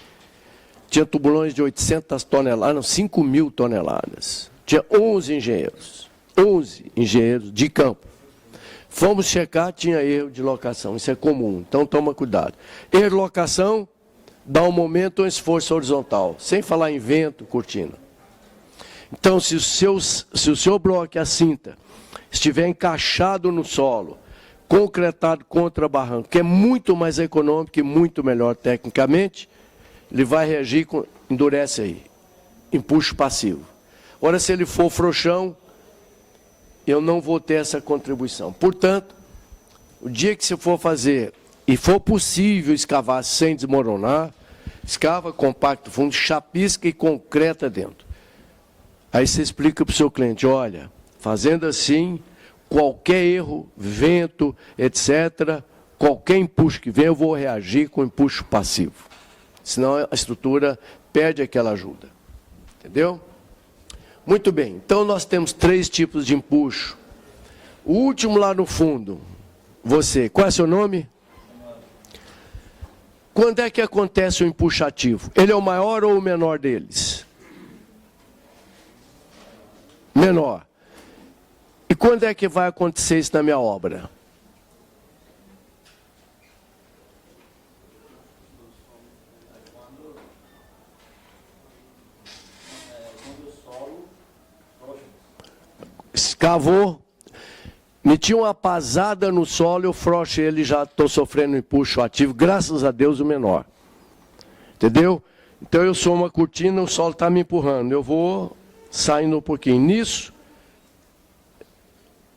tinha tubulões de 800 toneladas, não, 5.000 toneladas. Tinha 11 engenheiros de campo. Fomos checar, tinha erro de locação, isso é comum, então toma cuidado. Erro de locação dá um momento ou um esforço horizontal, sem falar em vento, cortina. Então, se o seu bloco, a cinta, estiver encaixado no solo, concretado contra barranco, que é muito mais econômico e muito melhor tecnicamente, ele vai reagir, endurece aí, empuxo passivo. Ora, se ele for frouxão, eu não vou ter essa contribuição. Portanto, o dia que você for fazer, e for possível escavar sem desmoronar, escava, compacta fundo, chapisca e concreta dentro. Aí você explica para o seu cliente, olha, fazendo assim, qualquer erro, vento, etc., qualquer empuxo que vem, eu vou reagir com empuxo passivo. Senão a estrutura perde aquela ajuda. Entendeu? Muito bem. Então nós temos 3 tipos de empuxo. O último lá no fundo, você, qual é seu nome? Quando é que acontece o empuxo ativo? Ele é o maior ou o menor deles? Menor. E quando é que vai acontecer isso na minha obra? Escavou, meti uma pasada no solo, eu frouxo ele, já estou sofrendo um empuxo ativo, graças a Deus o menor. Entendeu? Então eu sou uma cortina, o solo está me empurrando, eu vou saindo um pouquinho. Nisso,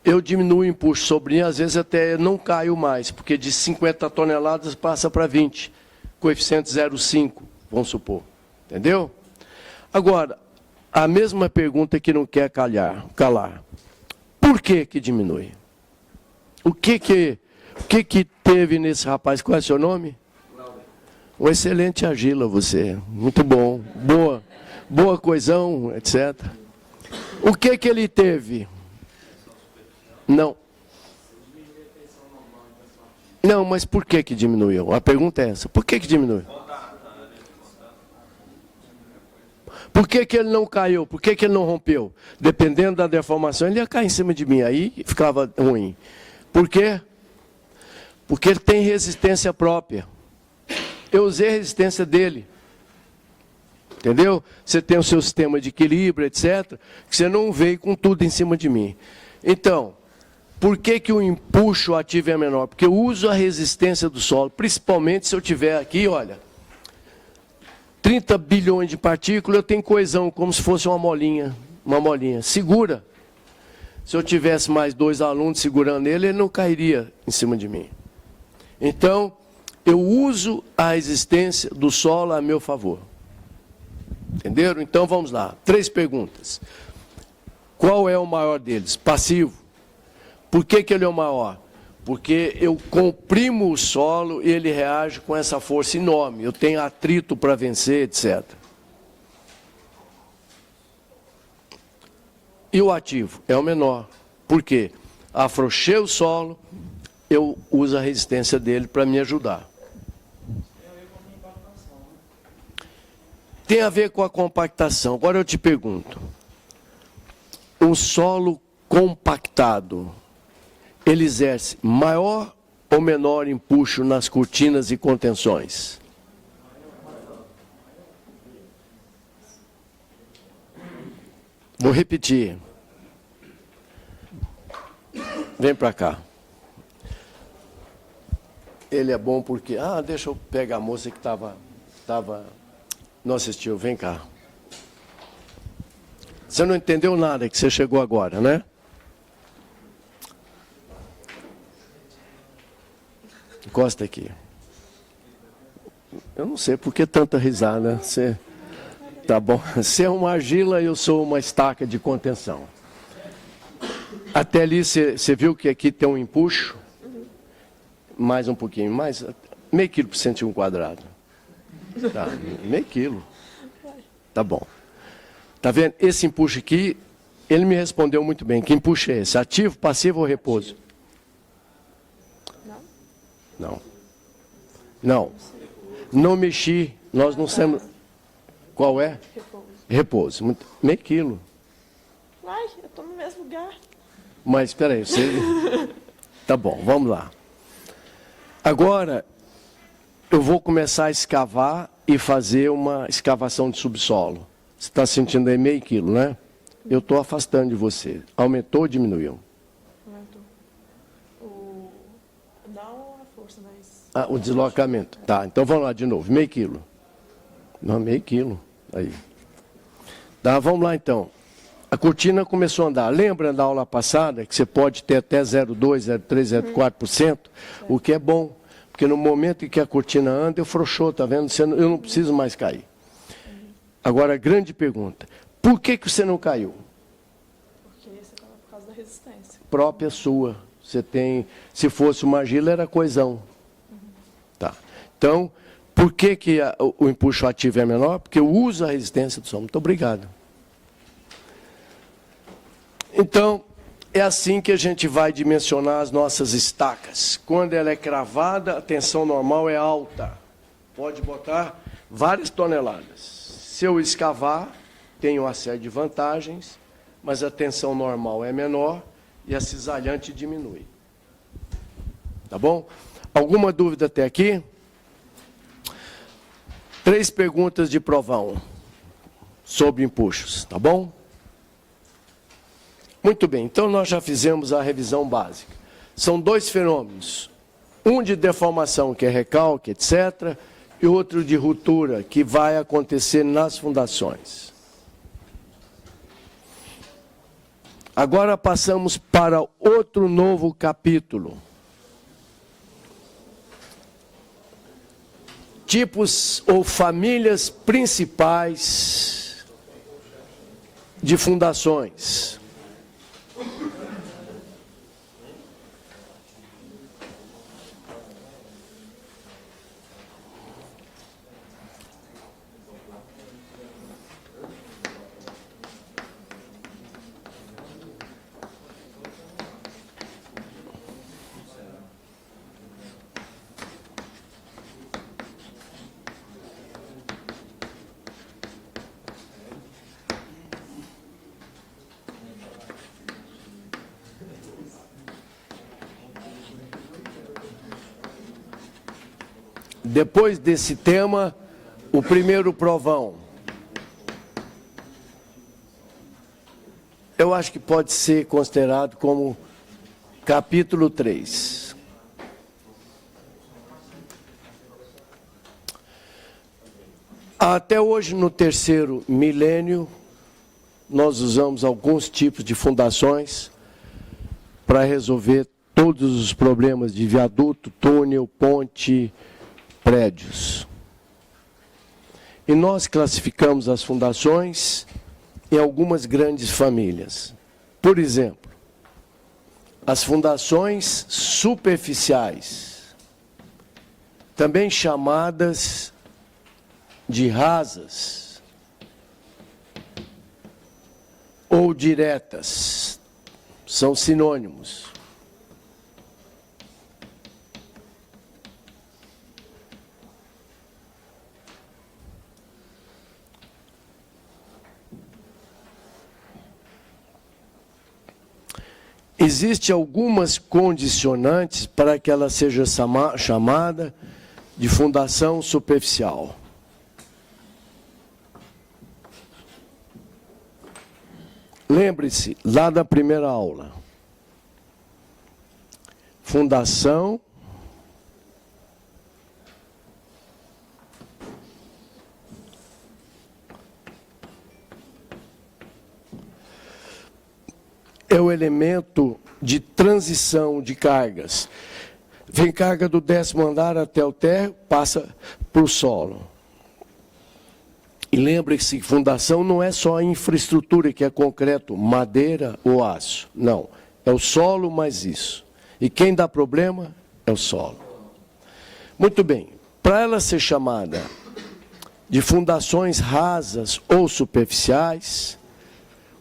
eu diminuo o empuxo sobre, às vezes até não caio mais, porque de 50 toneladas passa para 20, coeficiente 0,5, vamos supor. Entendeu? Agora, a mesma pergunta que não quer calar. Por que que diminui? O que teve nesse rapaz? Qual é o seu nome? Um excelente agila você, muito bom, boa coesão, etc. O que ele teve? Não. Não, mas por que que diminuiu? A pergunta é essa, por que que diminuiu? Por que que ele não caiu? Por que que ele não rompeu? Dependendo da deformação, ele ia cair em cima de mim, aí ficava ruim. Por quê? Porque ele tem resistência própria. Eu usei a resistência dele. Entendeu? Você tem o seu sistema de equilíbrio, etc., que você não veio com tudo em cima de mim. Então, por que que o empuxo ativo é menor? Porque eu uso a resistência do solo, principalmente se eu tiver aqui, olha, 30 bilhões de partículas, eu tenho coesão, como se fosse uma molinha, segura. Se eu tivesse mais 2 alunos segurando ele não cairia em cima de mim. Então, eu uso a resistência do solo a meu favor. Entenderam? Então, vamos lá. 3 perguntas. Qual é o maior deles? Passivo. Por que ele é o maior? Porque eu comprimo o solo e ele reage com essa força enorme. Eu tenho atrito para vencer, etc. E o ativo é o menor. Por quê? Afrouxei o solo, eu uso a resistência dele para me ajudar. Tem a ver com a compactação. Agora eu te pergunto, um solo compactado, ele exerce maior ou menor empuxo nas cortinas e contenções? Vou repetir. Vem para cá. Ele é bom porque... Ah, deixa eu pegar a moça que estava não assistiu. Vem cá. Você não entendeu nada que você chegou agora, né? Encosta aqui. Eu não sei por que tanta risada. Você... Tá bom. Você é uma argila e eu sou uma estaca de contenção. Até ali você viu que aqui tem um empuxo? Mais um pouquinho, mais meio quilo por centímetro quadrado. Tá, meio quilo. Tá bom. Tá vendo? Esse empuxo aqui, ele me respondeu muito bem. Que empuxo é esse? Ativo, passivo ou repouso? Não. Não. Não mexi. Nós não somos... Qual é? Repouso. Repouso. Meio quilo. Uai, eu estou no mesmo lugar. Mas, espera aí, você... Tá bom, vamos lá. Agora, eu vou começar a escavar e fazer uma escavação de subsolo. Você está sentindo aí meio quilo, né? Eu estou afastando de você. Aumentou ou diminuiu? Aumentou. Não a força, mas... Ah, o deslocamento. Tá, então vamos lá de novo. Meio quilo. Não, meio quilo. Aí. Tá, vamos lá então. A cortina começou a andar. Lembra da aula passada que você pode ter até 0,2%, 0,3%, 0,4%? O que é bom, porque no momento em que a cortina anda, eu frouxou, tá vendo? Eu não preciso mais cair. Agora, a grande pergunta, por que você não caiu? Porque você estava por causa da resistência. Própria sua. Você tem, se fosse uma argila, era coesão. Tá. Então, por que o empuxo ativo é menor? Porque eu uso a resistência do solo. Muito obrigado. Então, é assim que a gente vai dimensionar as nossas estacas. Quando ela é cravada, a tensão normal é alta. Pode botar várias toneladas. Se eu escavar, tenho uma série de vantagens, mas a tensão normal é menor e a cisalhante diminui. Tá bom? Alguma dúvida até aqui? 3 perguntas de provão sobre empuxos, tá bom? Muito bem, então nós já fizemos a revisão básica. São 2 fenômenos. Um de deformação, que é recalque, etc., e outro de ruptura, que vai acontecer nas fundações. Agora passamos para outro novo capítulo. Tipos ou famílias principais de fundações. Depois desse tema, o primeiro provão. Eu acho que pode ser considerado como capítulo 3. Até hoje, no 3º milênio, nós usamos alguns tipos de fundações para resolver todos os problemas de viaduto, túnel, ponte, prédios. E nós classificamos as fundações em algumas grandes famílias. Por exemplo, as fundações superficiais, também chamadas de rasas ou diretas, são sinônimos. Existem algumas condicionantes para que ela seja chamada de fundação superficial. Lembre-se, lá da primeira aula, fundação é o elemento de transição de cargas. Vem carga do 10º andar até o térreo, passa para o solo. E lembre-se que fundação não é só a infraestrutura, que é concreto, madeira ou aço. Não, é o solo mais isso. E quem dá problema é o solo. Muito bem, para ela ser chamada de fundações rasas ou superficiais,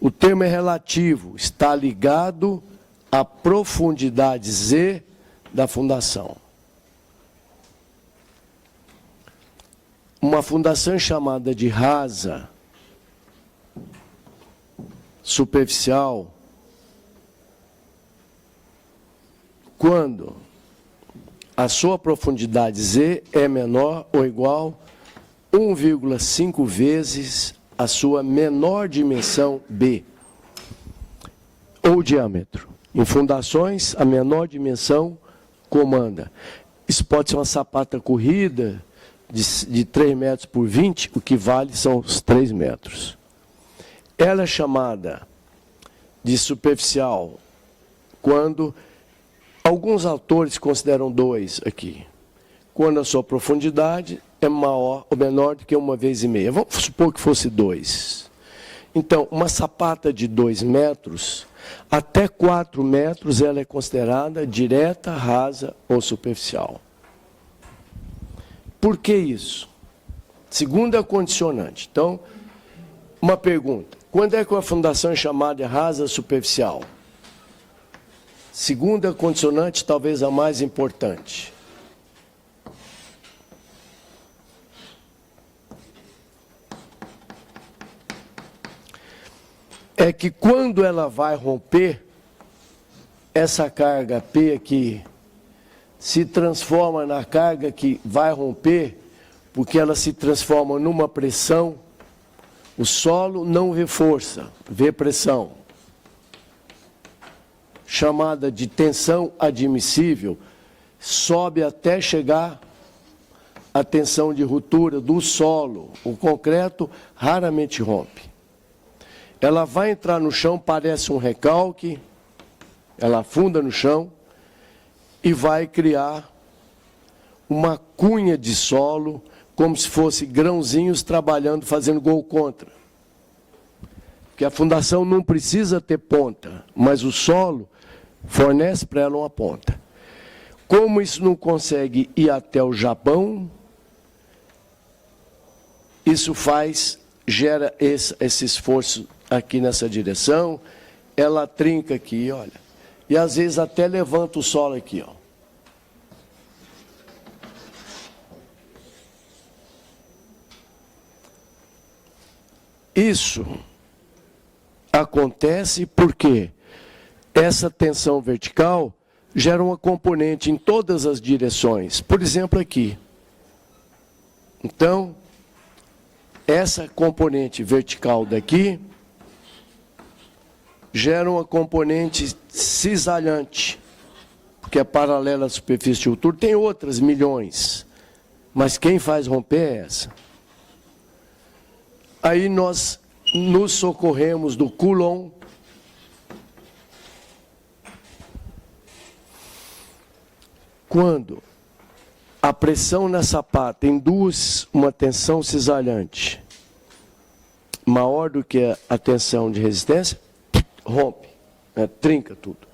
o termo é relativo, está ligado à profundidade Z da fundação. Uma fundação chamada de rasa, superficial, quando a sua profundidade Z é menor ou igual a 1,5 vezes a sua menor dimensão B, ou diâmetro. Em fundações, a menor dimensão comanda. Isso pode ser uma sapata corrida de 3 metros por 20, o que vale são os 3 metros. Ela é chamada de superficial quando alguns autores consideram 2 aqui. Quando a sua profundidade é maior ou menor do que 1,5 vezes. Vamos supor que fosse 2. Então, uma sapata de 2 metros, até 4 metros, ela é considerada direta, rasa ou superficial. Por que isso? Segunda condicionante. Então, uma pergunta. Quando é que uma fundação é chamada de rasa superficial? Segunda condicionante, talvez a mais importante. É que quando ela vai romper, essa carga P aqui se transforma na carga que vai romper, porque ela se transforma numa pressão, o solo não vê força, vê pressão. Chamada de tensão admissível, sobe até chegar à tensão de ruptura do solo. O concreto raramente rompe. Ela vai entrar no chão, parece um recalque, ela afunda no chão e vai criar uma cunha de solo, como se fosse grãozinhos trabalhando, fazendo gol contra. Porque a fundação não precisa ter ponta, mas o solo fornece para ela uma ponta. Como isso não consegue ir até o Japão, isso gera esse esforço aqui nessa direção, ela trinca aqui, olha, e às vezes até levanta o solo aqui, ó. Isso acontece porque essa tensão vertical gera uma componente em todas as direções, por exemplo aqui. Então, essa componente vertical daqui gera uma componente cisalhante, que é paralela à superfície de ruptura. Tem outras milhões, mas quem faz romper é essa. Aí nós nos socorremos do Coulomb, quando a pressão na sapata induz uma tensão cisalhante maior do que a tensão de resistência, rompe. trinca tudo.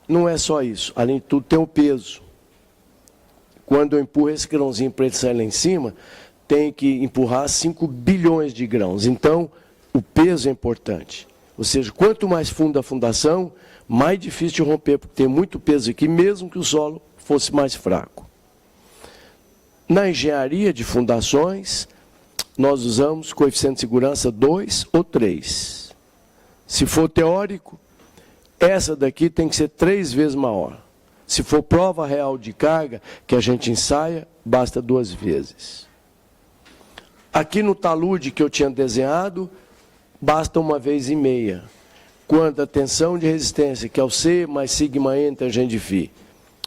Não é só isso, além de tudo tem o peso. Quando eu empurro esse grãozinho para ele sair lá em cima, tem que empurrar 5 bilhões de grãos. Então, o peso é importante. Ou seja, quanto mais funda a fundação, mais difícil de romper, porque tem muito peso aqui, mesmo que o solo fosse mais fraco. Na engenharia de fundações, nós usamos coeficiente de segurança 2 ou 3. Se for teórico, essa daqui tem que ser 3 vezes maior. Se for prova real de carga, que a gente ensaia, basta 2 vezes. Aqui no talude que eu tinha desenhado, basta 1,5 vezes. Quando a tensão de resistência, que é o C mais sigma N tangente de φ,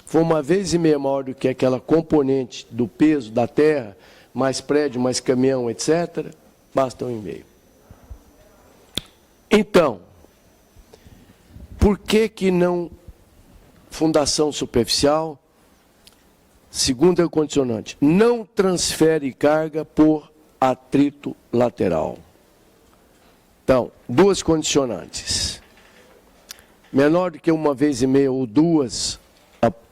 for 1,5 vezes maior do que aquela componente do peso da terra, mais prédio, mais caminhão, etc., basta 1,5. Então, por que não fundação superficial? Segunda condicionante, não transfere carga por atrito lateral. Então, 2 condicionantes. Menor do que 1,5 vezes ou 2,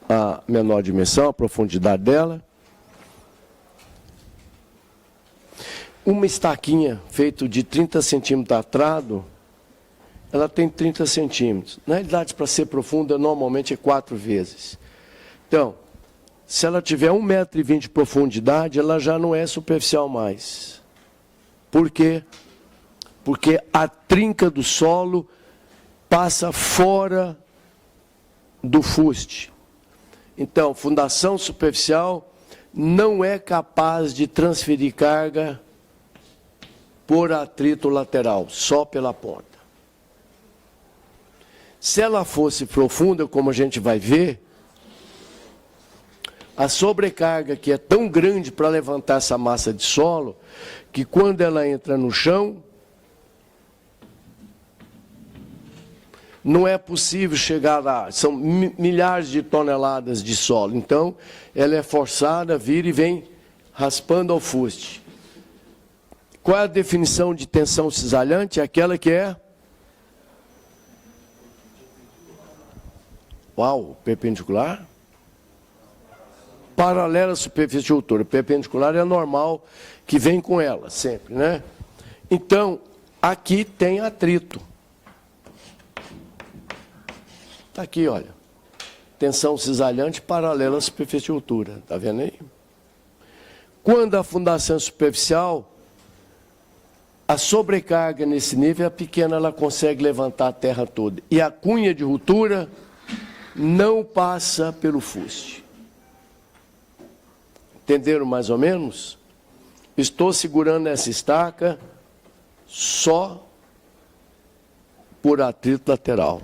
a menor dimensão, a profundidade dela. Uma estaquinha feita de 30 centímetros atrado, ela tem 30 centímetros. Na realidade, para ser profunda, normalmente é 4 vezes. Então, se ela tiver 1,20 metro de profundidade, ela já não é superficial mais. Por quê? Porque a trinca do solo passa fora do fuste. Então, fundação superficial não é capaz de transferir carga por atrito lateral, só pela ponta. Se ela fosse profunda, como a gente vai ver, a sobrecarga que é tão grande para levantar essa massa de solo, que quando ela entra no chão, não é possível chegar lá, são milhares de toneladas de solo. Então, ela é forçada, vira e vem raspando ao fuste. Qual é a definição de tensão cisalhante? É aquela que é... perpendicular? Paralela à superfície de altura. Perpendicular é a normal que vem com ela, sempre, né? Então, aqui tem atrito. Está aqui, olha. Tensão cisalhante paralela à superfície de altura. Está vendo aí? Quando a fundação é superficial, a sobrecarga nesse nível é pequena, ela consegue levantar a terra toda. E a cunha de ruptura não passa pelo fuste. Entenderam mais ou menos? Estou segurando essa estaca só por atrito lateral.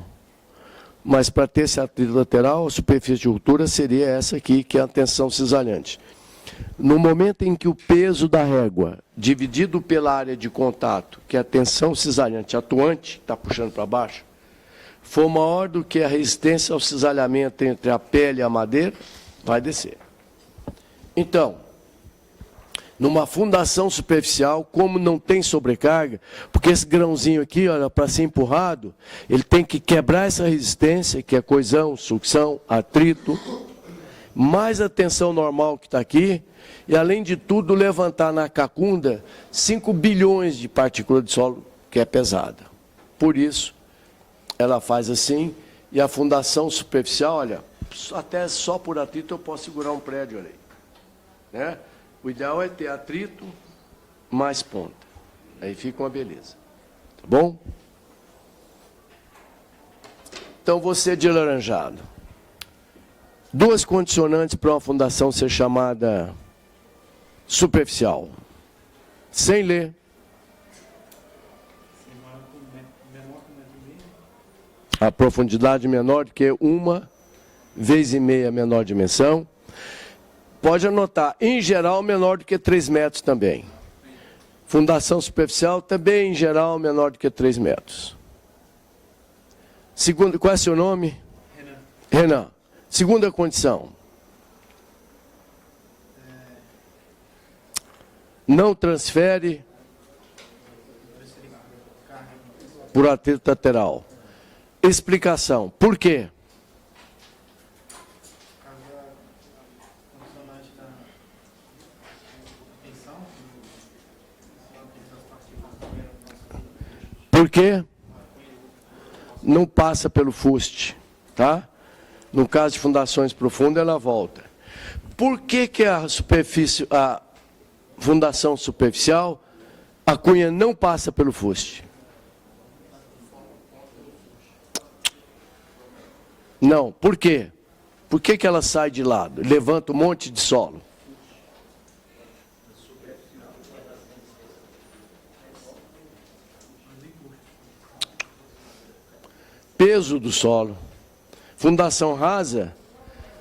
Mas para ter esse atrito lateral, a superfície de ruptura seria essa aqui, que é a tensão cisalhante. No momento em que o peso da régua, dividido pela área de contato, que é a tensão cisalhante atuante, está puxando para baixo, for maior do que a resistência ao cisalhamento entre a pele e a madeira, vai descer. Então, numa fundação superficial, como não tem sobrecarga, porque esse grãozinho aqui, olha, para ser empurrado, ele tem que quebrar essa resistência, que é coesão, sucção, atrito, mais a tensão normal que está aqui, e além de tudo, levantar na cacunda 5 bilhões de partículas de solo, que é pesada. Por isso, ela faz assim, e a fundação superficial, olha, até só por atrito eu posso segurar um prédio ali. Né? O ideal é ter atrito mais ponta. Aí fica uma beleza. Tá bom? Então, você de laranjado. 2 condicionantes para uma fundação ser chamada superficial. Sem ler. A profundidade menor do que 1,5 vezes a menor dimensão. Pode anotar, em geral, menor do que 3 metros também. Fundação superficial também, em geral, menor do que 3 metros. Segundo, qual é seu nome? Renan. Renan. Segunda condição. Não transfere por atrito lateral. explicação. Por quê? Por quê? Não passa pelo fuste, tá? No caso de fundações profundas, ela volta. Por que que a fundação superficial, a cunha não passa pelo fuste? Não, por quê? Por que que ela sai de lado? Levanta um monte de solo. Peso do solo. Fundação rasa,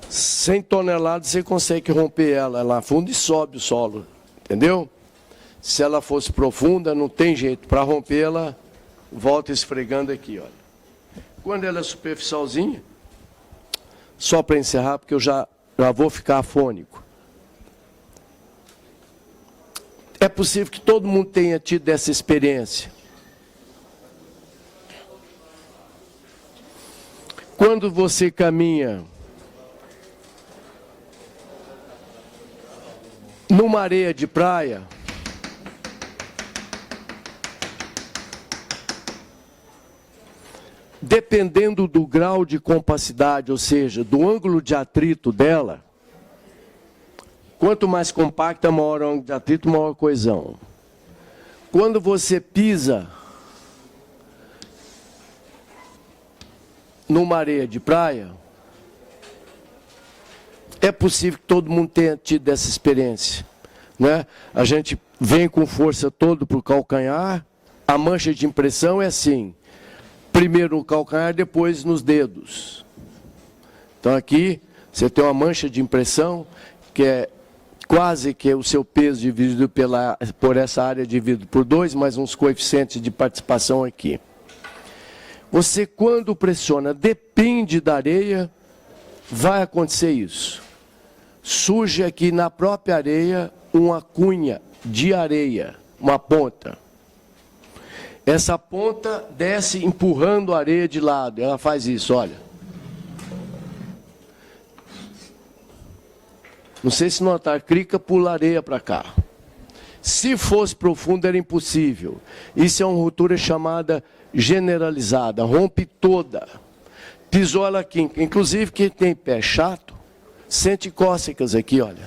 100 toneladas você consegue romper ela lá fundo e sobe o solo, entendeu? Se ela fosse profunda, não tem jeito. Para romper ela, volta esfregando aqui, olha. Quando ela é superficialzinha, só para encerrar, porque eu já vou ficar afônico. É possível que todo mundo tenha tido essa experiência. Quando você caminha numa areia de praia, dependendo do grau de compacidade, ou seja, do ângulo de atrito dela, quanto mais compacta, maior o ângulo de atrito, maior coesão. Quando você pisa numa areia de praia, é possível que todo mundo tenha tido essa experiência, né? A gente vem com força toda para o calcanhar, a mancha de impressão é assim, primeiro no calcanhar, depois nos dedos. Então aqui você tem uma mancha de impressão que é quase que o seu peso dividido por essa área dividido por 2, mais uns coeficientes de participação aqui. Você, quando pressiona, depende da areia, vai acontecer isso. Surge aqui na própria areia uma cunha de areia, uma ponta. Essa ponta desce empurrando a areia de lado. Ela faz isso, olha. Não sei se notar, crica, pula areia para cá. Se fosse profundo, era impossível. Isso é uma ruptura chamada generalizada, rompe toda. Pisou ela aqui. Inclusive, quem tem pé chato, sente cócegas aqui, olha.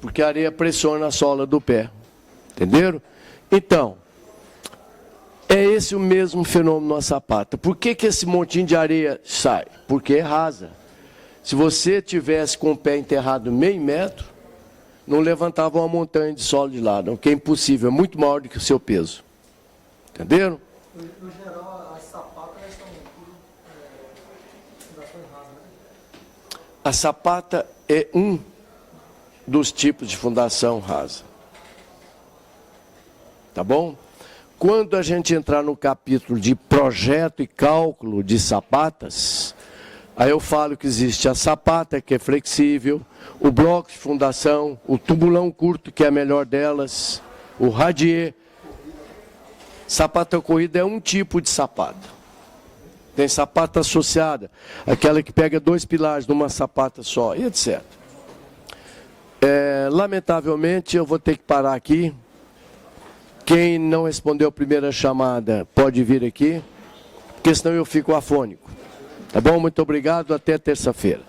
Porque a areia pressiona a sola do pé. Entenderam? Então, é esse o mesmo fenômeno na sapata. Por que que esse montinho de areia sai? Porque é rasa. Se você tivesse com o pé enterrado meio metro, não levantava uma montanha de solo de lado, o que é impossível, é muito maior do que o seu peso. Entenderam? No geral, as sapatas estão fundações rasas, né? A sapata é um dos tipos de fundação rasa. Tá bom? Quando a gente entrar no capítulo de projeto e cálculo de sapatas, aí eu falo que existe a sapata, que é flexível, o bloco de fundação, o tubulão curto, que é a melhor delas, o radier. Sapata corrida é um tipo de sapata. Tem sapata associada, aquela que pega 2 pilares numa sapata só, e etc. Lamentavelmente, eu vou ter que parar aqui. Quem não respondeu a primeira chamada pode vir aqui, porque senão eu fico afônico. Tá bom? Muito obrigado, até terça-feira.